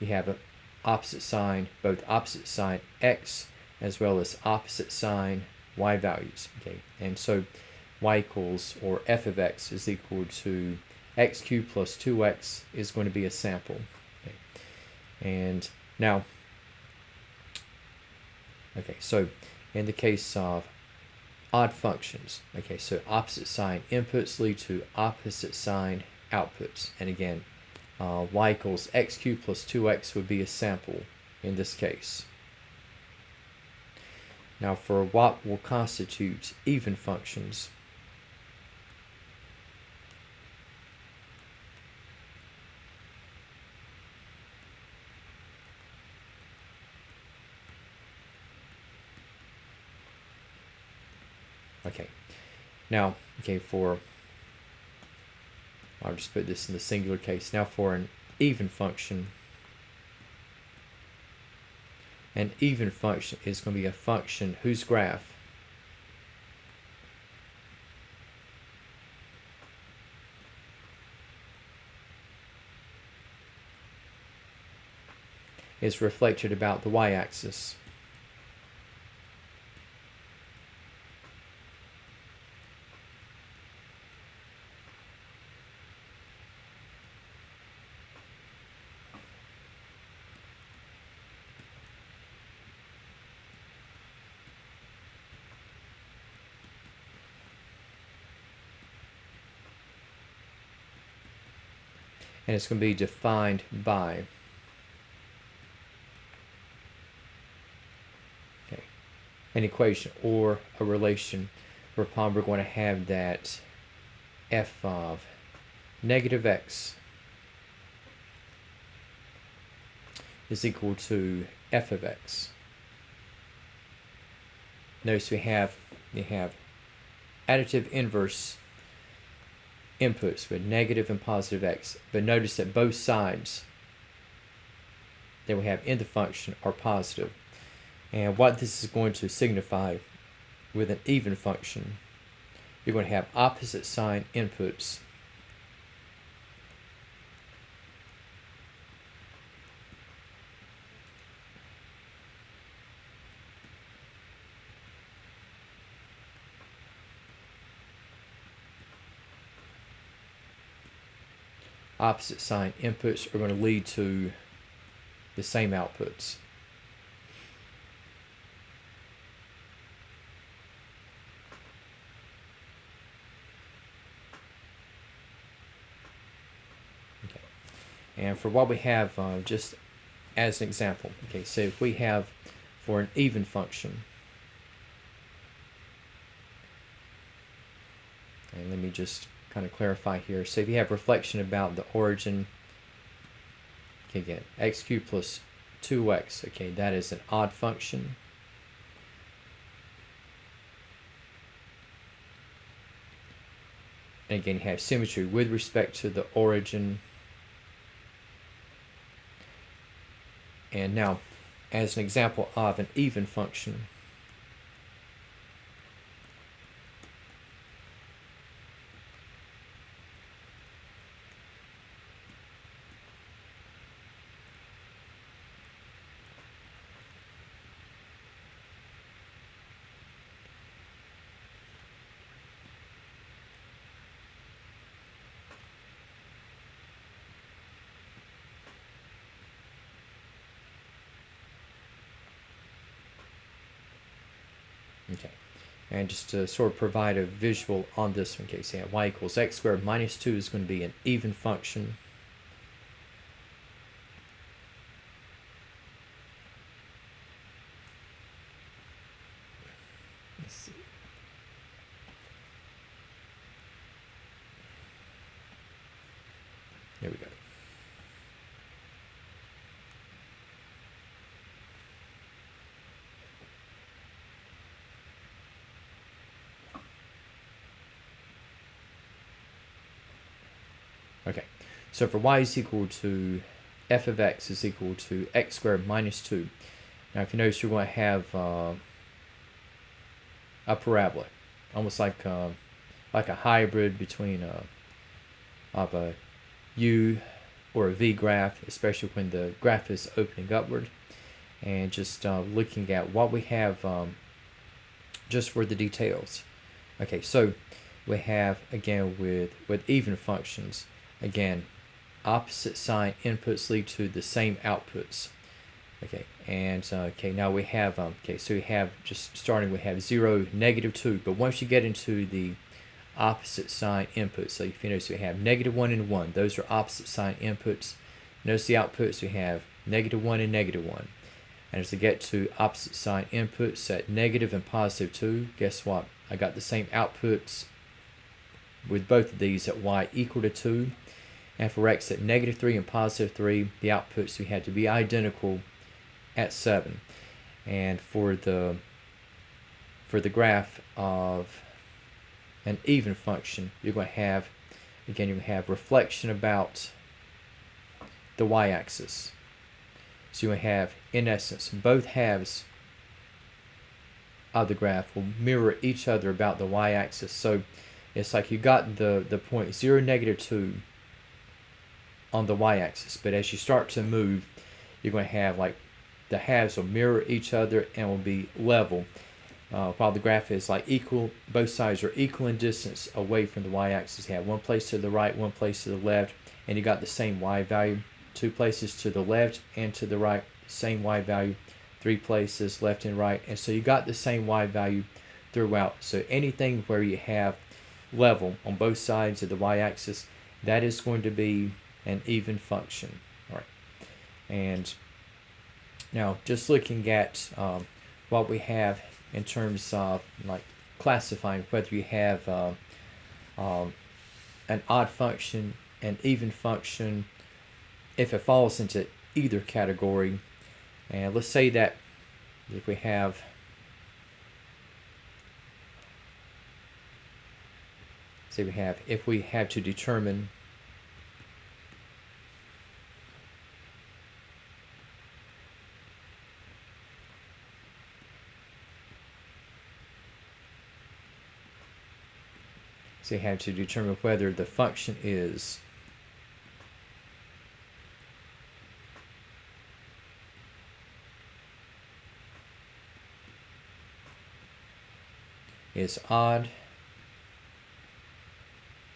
you have an opposite sign, both opposite sign x as well as opposite sign y values. Okay, and so y equals, or f of x is equal to x cubed plus 2x is going to be a sample. Okay. And now, okay, so in the case of odd functions, okay, so opposite sign inputs lead to opposite sign outputs. And again, y equals x cubed plus 2x would be a sample in this case. Now for what will constitute even functions, okay, now, okay, I'll just put this in the singular case. Now for an even function is going to be a function whose graph is reflected about the y-axis. And it's going to be defined by an equation or a relation whereupon we're going to have that f of -x is equal to f of x. Notice we have additive inverse inputs with negative and positive x, but notice that both sides that we have in the function are positive. And what this is going to signify with an even function, you're going to have opposite sign inputs. Opposite sign inputs are going to lead to the same outputs. Okay. And for what we have, just as an example, okay, so if we have for an even function, and let me just kind of clarify here. So if you have reflection about the origin, okay, again, x cubed plus 2x, okay, that is an odd function. And again, you have symmetry with respect to the origin. And now, as an example of an even function, okay, and just to sort of provide a visual on this one, okay, so you have y equals x squared minus 2 is going to be an even function. Let's see. There we go. Okay, so for y is equal to f of x is equal to x squared minus 2. Now if you notice, you're going to have a parabola, almost like a hybrid between of a u or a v graph, especially when the graph is opening upward. And just looking at what we have just for the details. Okay, so we have, again, with even functions, again, opposite sign inputs lead to the same outputs. Okay, and okay, now we have okay, so we have, just starting, we have 0, -2, but once you get into the opposite sign inputs, so if you notice, we have -1 and 1. Those are opposite sign inputs. Notice the outputs, we have -1 and -1. And as I get to opposite sign inputs at negative and positive 2, guess what? I got the same outputs with both of these at y equal to 2. And for x at -3 and positive 3, the outputs we had to be identical at 7. And for the graph of an even function, you're going to have, again, you're going to have reflection about the y-axis. So you have, in essence, both halves of the graph will mirror each other about the y-axis. So it's like you got the point 0, -2 on the y-axis, but as you start to move, you're going to have, like, the halves will mirror each other and will be level. While the graph is like equal, both sides are equal in distance away from the y-axis. You have one place to the right, one place to the left, and you got the same y value. 2 places to the left and to the right, same y value. 3 places left and right, and so you got the same y value throughout. So anything where you have level on both sides of the y-axis, that is going to be an even function. All right, and now just looking at what we have in terms of, like, classifying whether you have an odd function, an even function, if it falls into either category. And let's say that if we have if we have to determine whether the function is odd,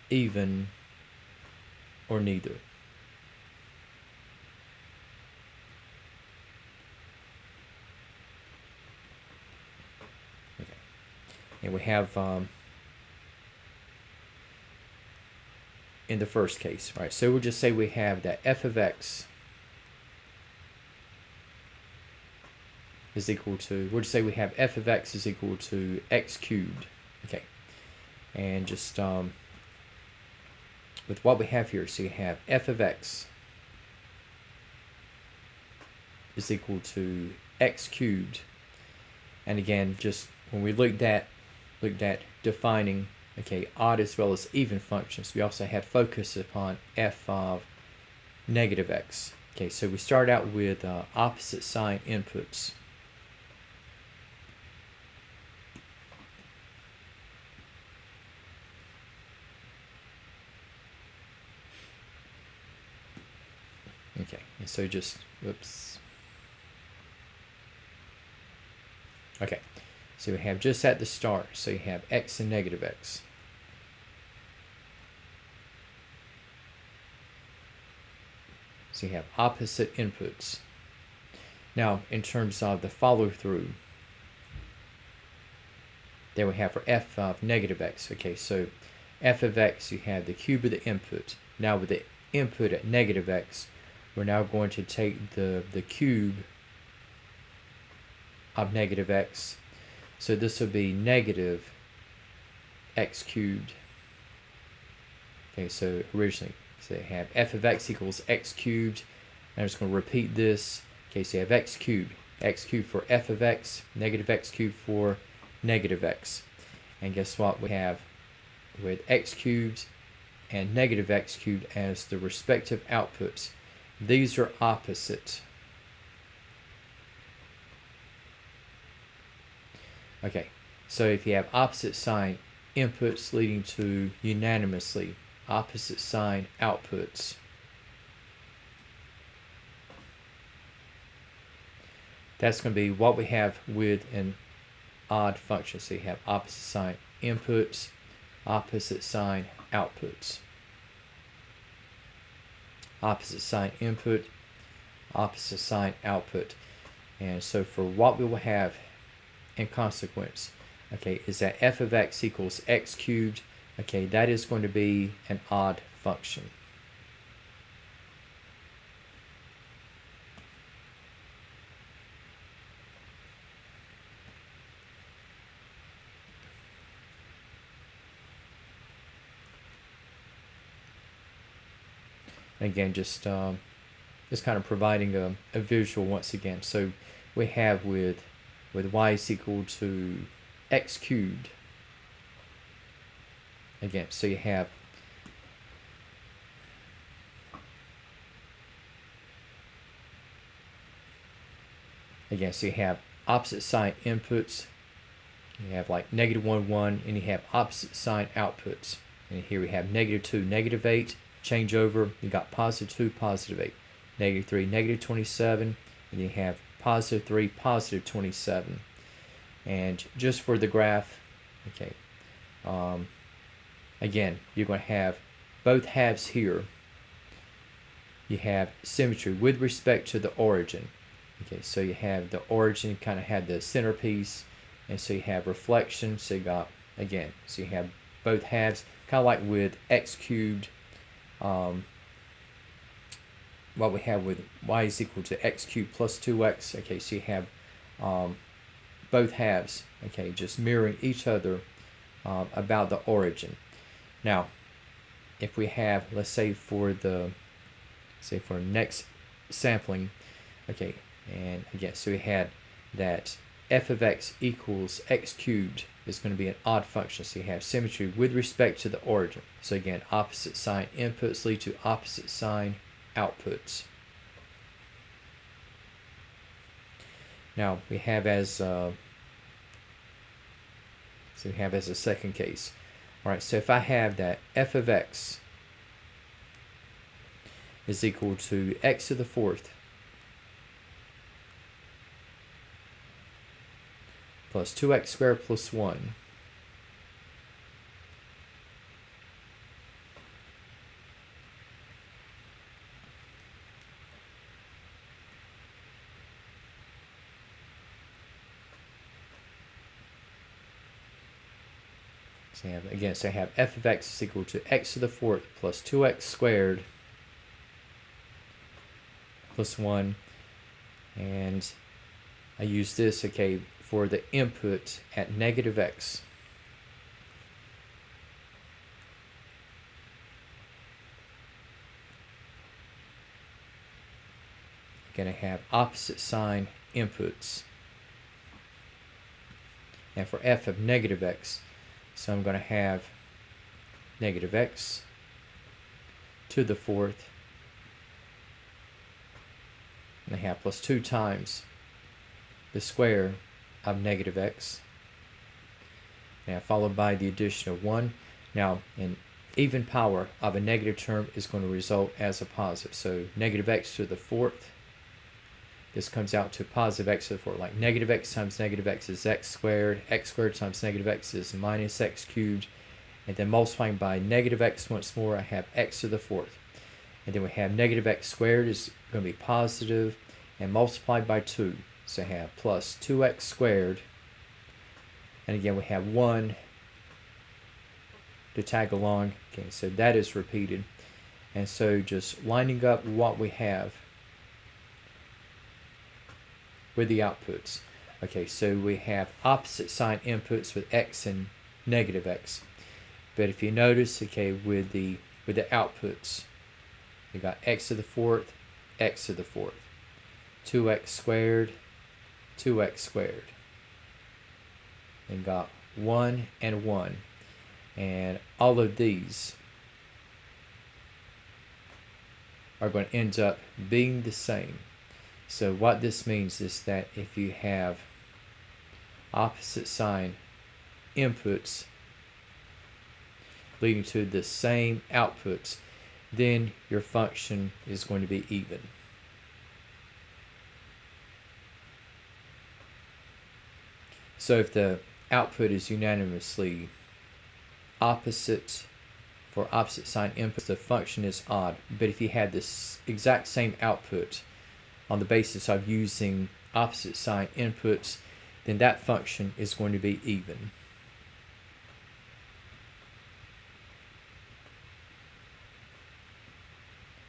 even, or neither. Okay. And we have in the first case, right? So we'll just say we have that f of x is equal to, we'll just say we have f of x is equal to x cubed. Okay, and just with what we have here, so you have f of x is equal to x cubed. And again, just when we looked at defining okay, odd as well as even functions. We also had focus upon f of negative x. Okay, so we start out with opposite sign inputs. Okay, and so just, whoops. Okay, so we have just at the start, so you have x and negative x. So you have opposite inputs. Now, in terms of the follow-through, there we have for f of negative x. Okay, so f of x, you have the cube of the input. Now with the input at negative x, we're now going to take the cube of negative x. So this will be negative x cubed. Okay, so originally, so you have f of x equals x cubed. And I'm just going to repeat this. Okay, so you have x cubed for f of x, negative x cubed for negative x. And guess what we have with x cubed and negative x cubed as the respective outputs. These are opposite. Okay, so if you have opposite sign inputs leading to unanimously opposite sign outputs, that's going to be what we have with an odd function. So you have opposite sign inputs, opposite sign outputs. Opposite sign input, opposite sign output. And so for what we will have in consequence, okay, is that f of x equals x cubed. Okay, that is going to be an odd function. Again, just kind of providing a visual once again. So we have with y is equal to x cubed. Again, so you have opposite sign inputs. You have like negative 1, 1, and you have opposite sign outputs. And here we have negative 2, negative 8. Change over, you got positive 2, positive 8. Negative 3, negative 27. And you have positive 3, positive 27. And just for the graph, okay, again, you're going to have both halves here. You have symmetry with respect to the origin. Okay, so you have the origin kind of had the centerpiece, and so you have reflection. So you got, again, so you have both halves, kind of like with x cubed. What we have with y is equal to x cubed plus 2x. Okay, so you have both halves, okay, just mirroring each other about the origin. Now, if we have, let's say for next sampling, okay, and again, so we had that f of x equals x cubed is going to be an odd function. So you have symmetry with respect to the origin. So again, opposite sign inputs lead to opposite sign outputs. Now we have as a second case. All right, so if I have that f of x is equal to x to the fourth plus 2x squared plus 1 So I have f of x is equal to x to the fourth plus 2x squared plus 1, and I use this, okay, for the input at negative x. Going to have opposite sign inputs. And for f of negative x, so I'm going to have negative x to the fourth, and I have plus 2 times the square of negative x, now followed by the addition of 1. Now, an even power of a negative term is going to result as a positive. So negative x to the fourth, this comes out to positive x to the fourth. Like negative x times negative x is x squared times negative x is minus x cubed, and then multiplying by negative x once more, I have x to the fourth. And then we have negative x squared is going to be positive, and multiplied by 2. So I have plus 2x squared, and again we have 1 to tag along. Okay, so that is repeated. And so just lining up what we have with the outputs. Okay, so we have opposite sign inputs with x and negative x. But if you notice, okay, with the outputs, you got x to the fourth, x to the fourth, 2x squared, 2x squared, and got 1 and 1, and all of these are going to end up being the same. So what this means is that if you have opposite sign inputs leading to the same outputs, then your function is going to be even. So if the output is unanimously opposite for opposite sign inputs, the function is odd. But if you had this exact same output on the basis of using opposite sign inputs, then that function is going to be even.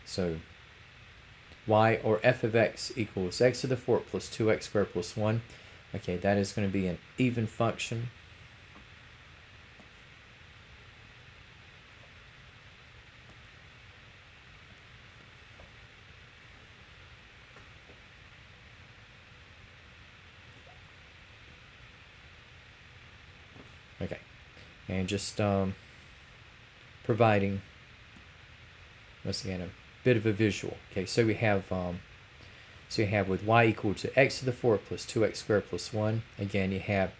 So y or f of x equals x to the fourth plus 2x squared plus 1. Okay, that is going to be an even function. Okay, and just providing, once again, a bit of a visual. Okay, so we have with y equal to x to the fourth plus 2x squared plus 1. Again, you have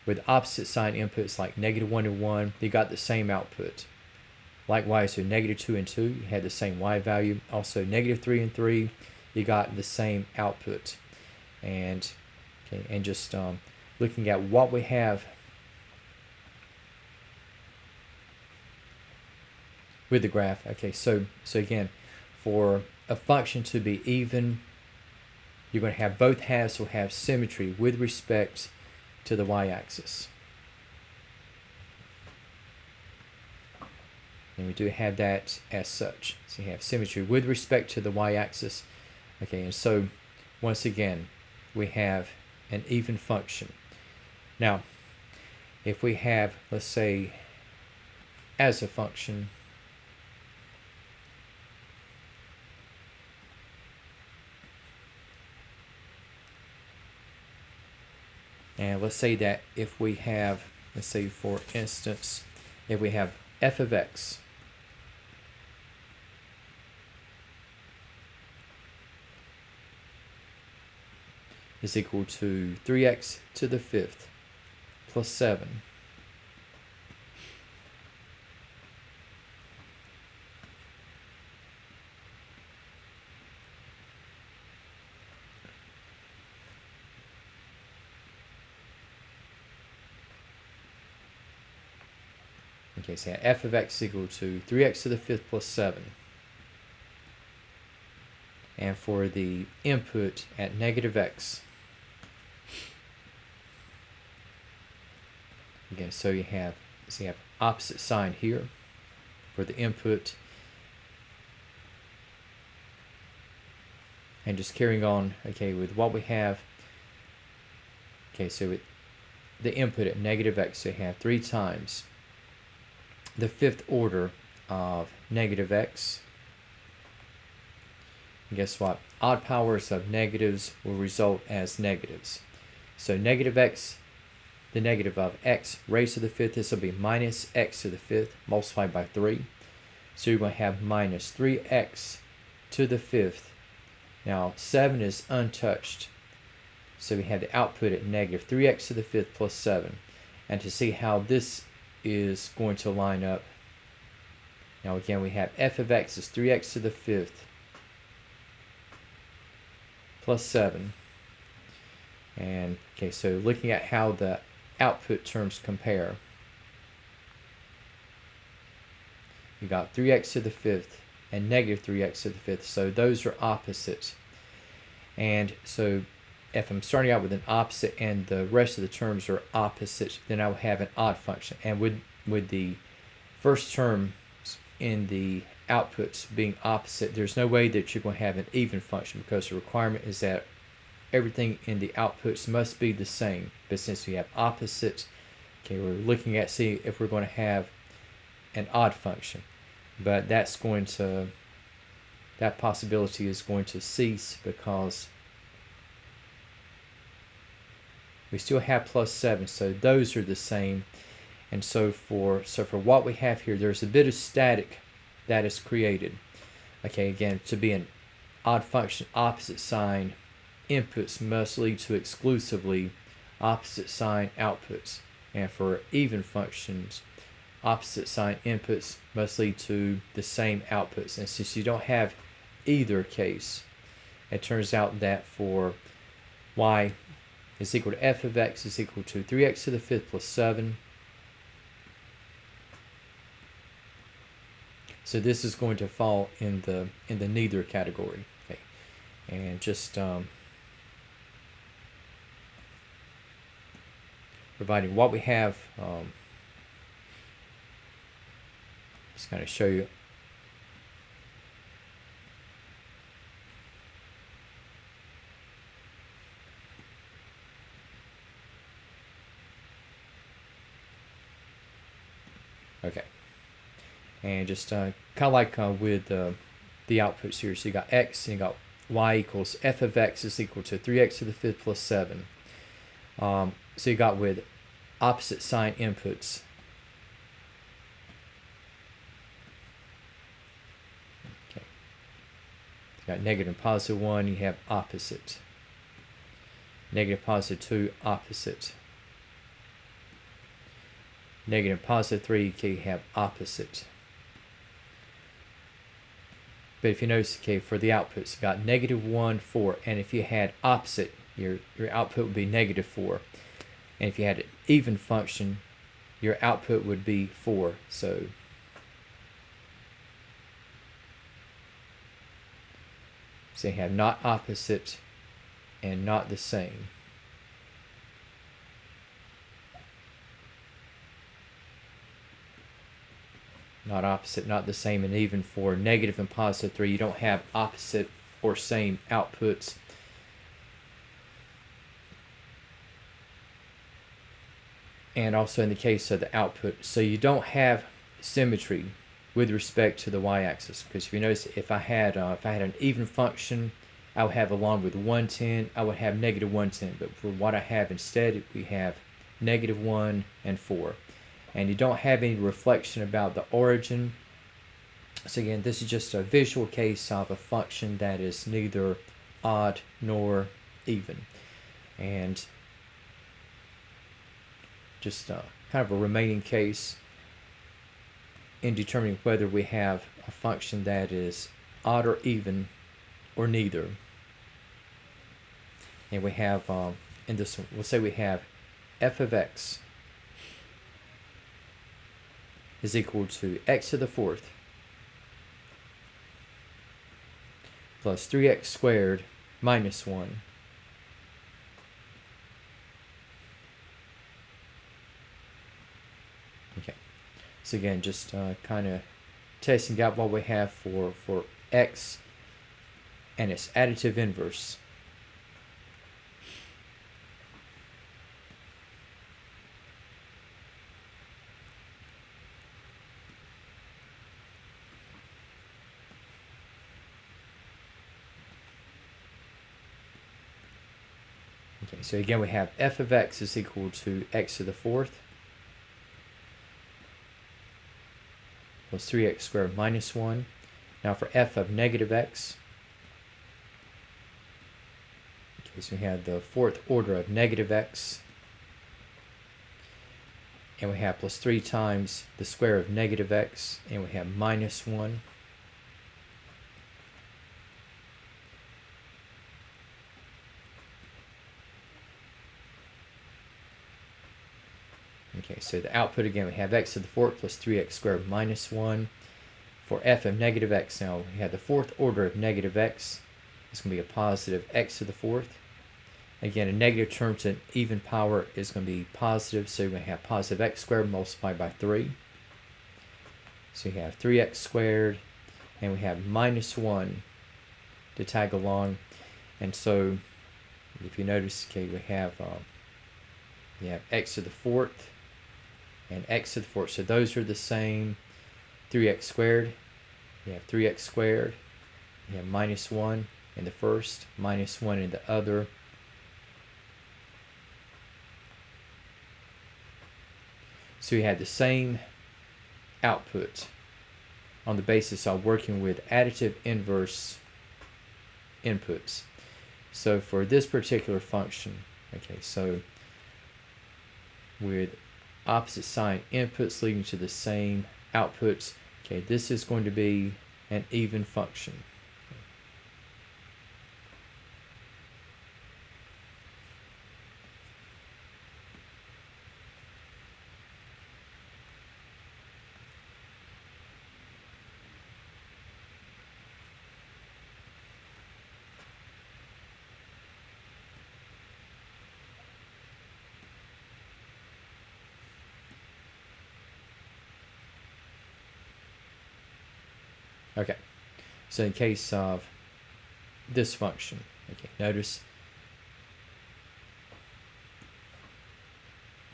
with opposite sign inputs like negative 1 and 1, you got the same output. Likewise, with negative 2 and 2, you had the same y value. Also, negative 3 and 3, you got the same output. And okay, and just looking at what we have with the graph. Okay, so again, for a function to be even, you're going to have both halves will have symmetry with respect to the y-axis. And we do have that as such. So you have symmetry with respect to the y-axis. Okay, and so once again, we have an even function. Now, if we have, let's say, as a function, and let's say that if we have, let's say for instance, if we have f of x is equal to 3x to the fifth plus 7. Okay, so f of x is equal to 3x to the fifth plus 7. And for the input at negative x, again, so you have opposite sign here for the input, and just carrying on, okay, with what we have. Okay, so with the input at negative x, so you have 3 times the fifth order of negative x. And guess what? Odd powers of negatives will result as negatives. So negative x, the negative of x raised to the fifth. This will be minus x to the fifth multiplied by 3. So you're going to have minus 3x to the fifth. Now 7 is untouched, so we have the output at negative 3x to the fifth plus 7. And to see how this is going to line up, now again we have f of x is 3x to the fifth plus 7. And okay, so looking at how the output terms compare, you got 3x to the fifth and negative 3x to the fifth, so those are opposites. And so if I'm starting out with an opposite and the rest of the terms are opposites, then I will have an odd function. And with the first terms in the outputs being opposite, there's no way that you're going to have an even function, because the requirement is that everything in the outputs must be the same. But since we have opposites, okay, we're looking at see if we're going to have an odd function. But that possibility is going to cease, because we still have plus 7, so those are the same. And so for what we have here, there's a bit of static that is created. Okay, again, to be an odd function, opposite sign inputs must lead to exclusively opposite sign outputs. And for even functions, opposite sign inputs must lead to the same outputs. And since you don't have either case, it turns out that for y is equal to f of x is equal to 3x to the fifth plus 7. So this is going to fall in the neither category. Okay, and just providing what we have, just kind of show you. Okay, and just kind of like with the outputs here. So you got x and you got y equals f of x is equal to 3x to the fifth plus 7. So you got with opposite sign inputs. Okay, you got negative and positive 1. You have opposite. Negative positive 2 opposite. Negative positive 3, okay, you have opposite. But if you notice, okay, for the outputs, you got negative 1, 4. And if you had opposite, your output would be negative 4. And if you had an even function, your output would be 4. So you have not opposite and not the same. Not opposite, not the same, and even for negative and positive 3, you don't have opposite or same outputs. And also in the case of the output, so you don't have symmetry with respect to the y-axis. Because if you notice, if I had an even function, I would have, along with 110, I would have negative 110. But for what I have instead, we have negative 1 and 4. And you don't have any reflection about the origin. So again, this is just a visual case of a function that is neither odd nor even. And just kind of a remaining case in determining whether we have a function that is odd or even or neither. And we have, in this one, we'll say we have f of x is equal to x to the fourth plus 3x squared minus 1 Okay, so again, just kind of testing out what we have for x and its additive inverse. Okay, Okay, so again we have f of x is equal to x to the fourth plus 3x squared minus 1. Now for f of negative x, okay, so we have the fourth order of negative x, and we have plus 3 times the square of negative x, and we have minus 1. Okay, so the output again, we have x to the fourth plus 3x squared minus 1. For f of negative x, now we have the fourth order of negative x. It's going to be a positive x to the fourth. Again, a negative term to an even power is going to be positive, so we're going to have positive x squared multiplied by 3. So you have 3x squared, and we have minus 1 to tag along. And so, if you notice, okay, we have x to the fourth and x to the fourth. So those are the same. 3x squared, you have 3x squared, you have minus 1 in the first, minus 1 in the other. So you have the same output on the basis of working with additive inverse inputs. So for this particular function, okay, so with opposite sign inputs leading to the same outputs, okay, this is going to be an even function. Okay, so in case of this function, okay, notice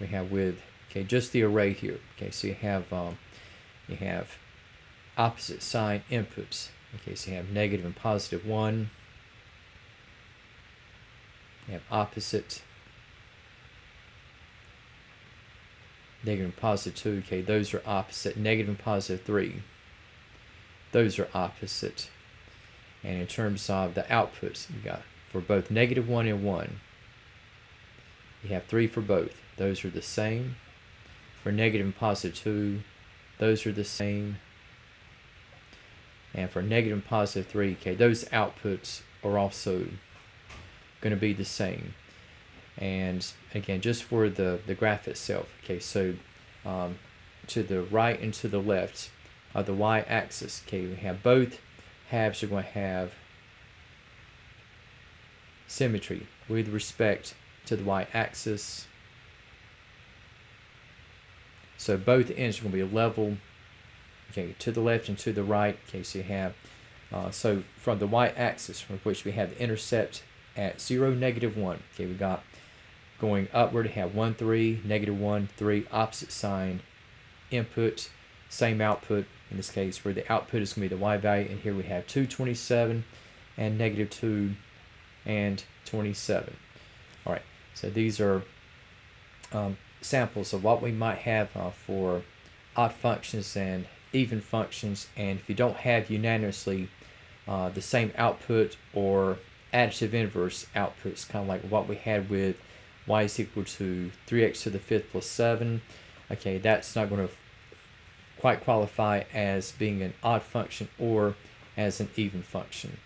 we have with, okay, just the array here. Okay, so you have opposite sign inputs. Okay, so you have negative and positive 1. You have opposite, negative and positive 2. Okay, those are opposite. Negative and positive 3. Those are opposite. And in terms of the outputs, you got for both negative 1 and 1, you have 3 for both. Those are the same. For negative and positive 2, those are the same. And for negative and positive 3, okay, those outputs are also going to be the same. And again, just for the graph itself, okay, so to the right and to the left of the y-axis, okay, we have both halves are going to have symmetry with respect to the y-axis. So both ends are going to be level, okay, to the left and to the right. Okay, so you have, so from the y-axis, from which we have the intercept at 0, negative 1. Okay, we got going upward, we have 1, 3, negative 1, 3, opposite sign input, same output. In this case, where the output is going to be the y value, and here we have 227 and negative 2 and 27. All right, so these are samples of what we might have for odd functions and even functions, and if you don't have unanimously the same output or additive inverse outputs, kind of like what we had with y is equal to 3x to the fifth plus 7, okay, that's not going to quite qualify as being an odd function or as an even function.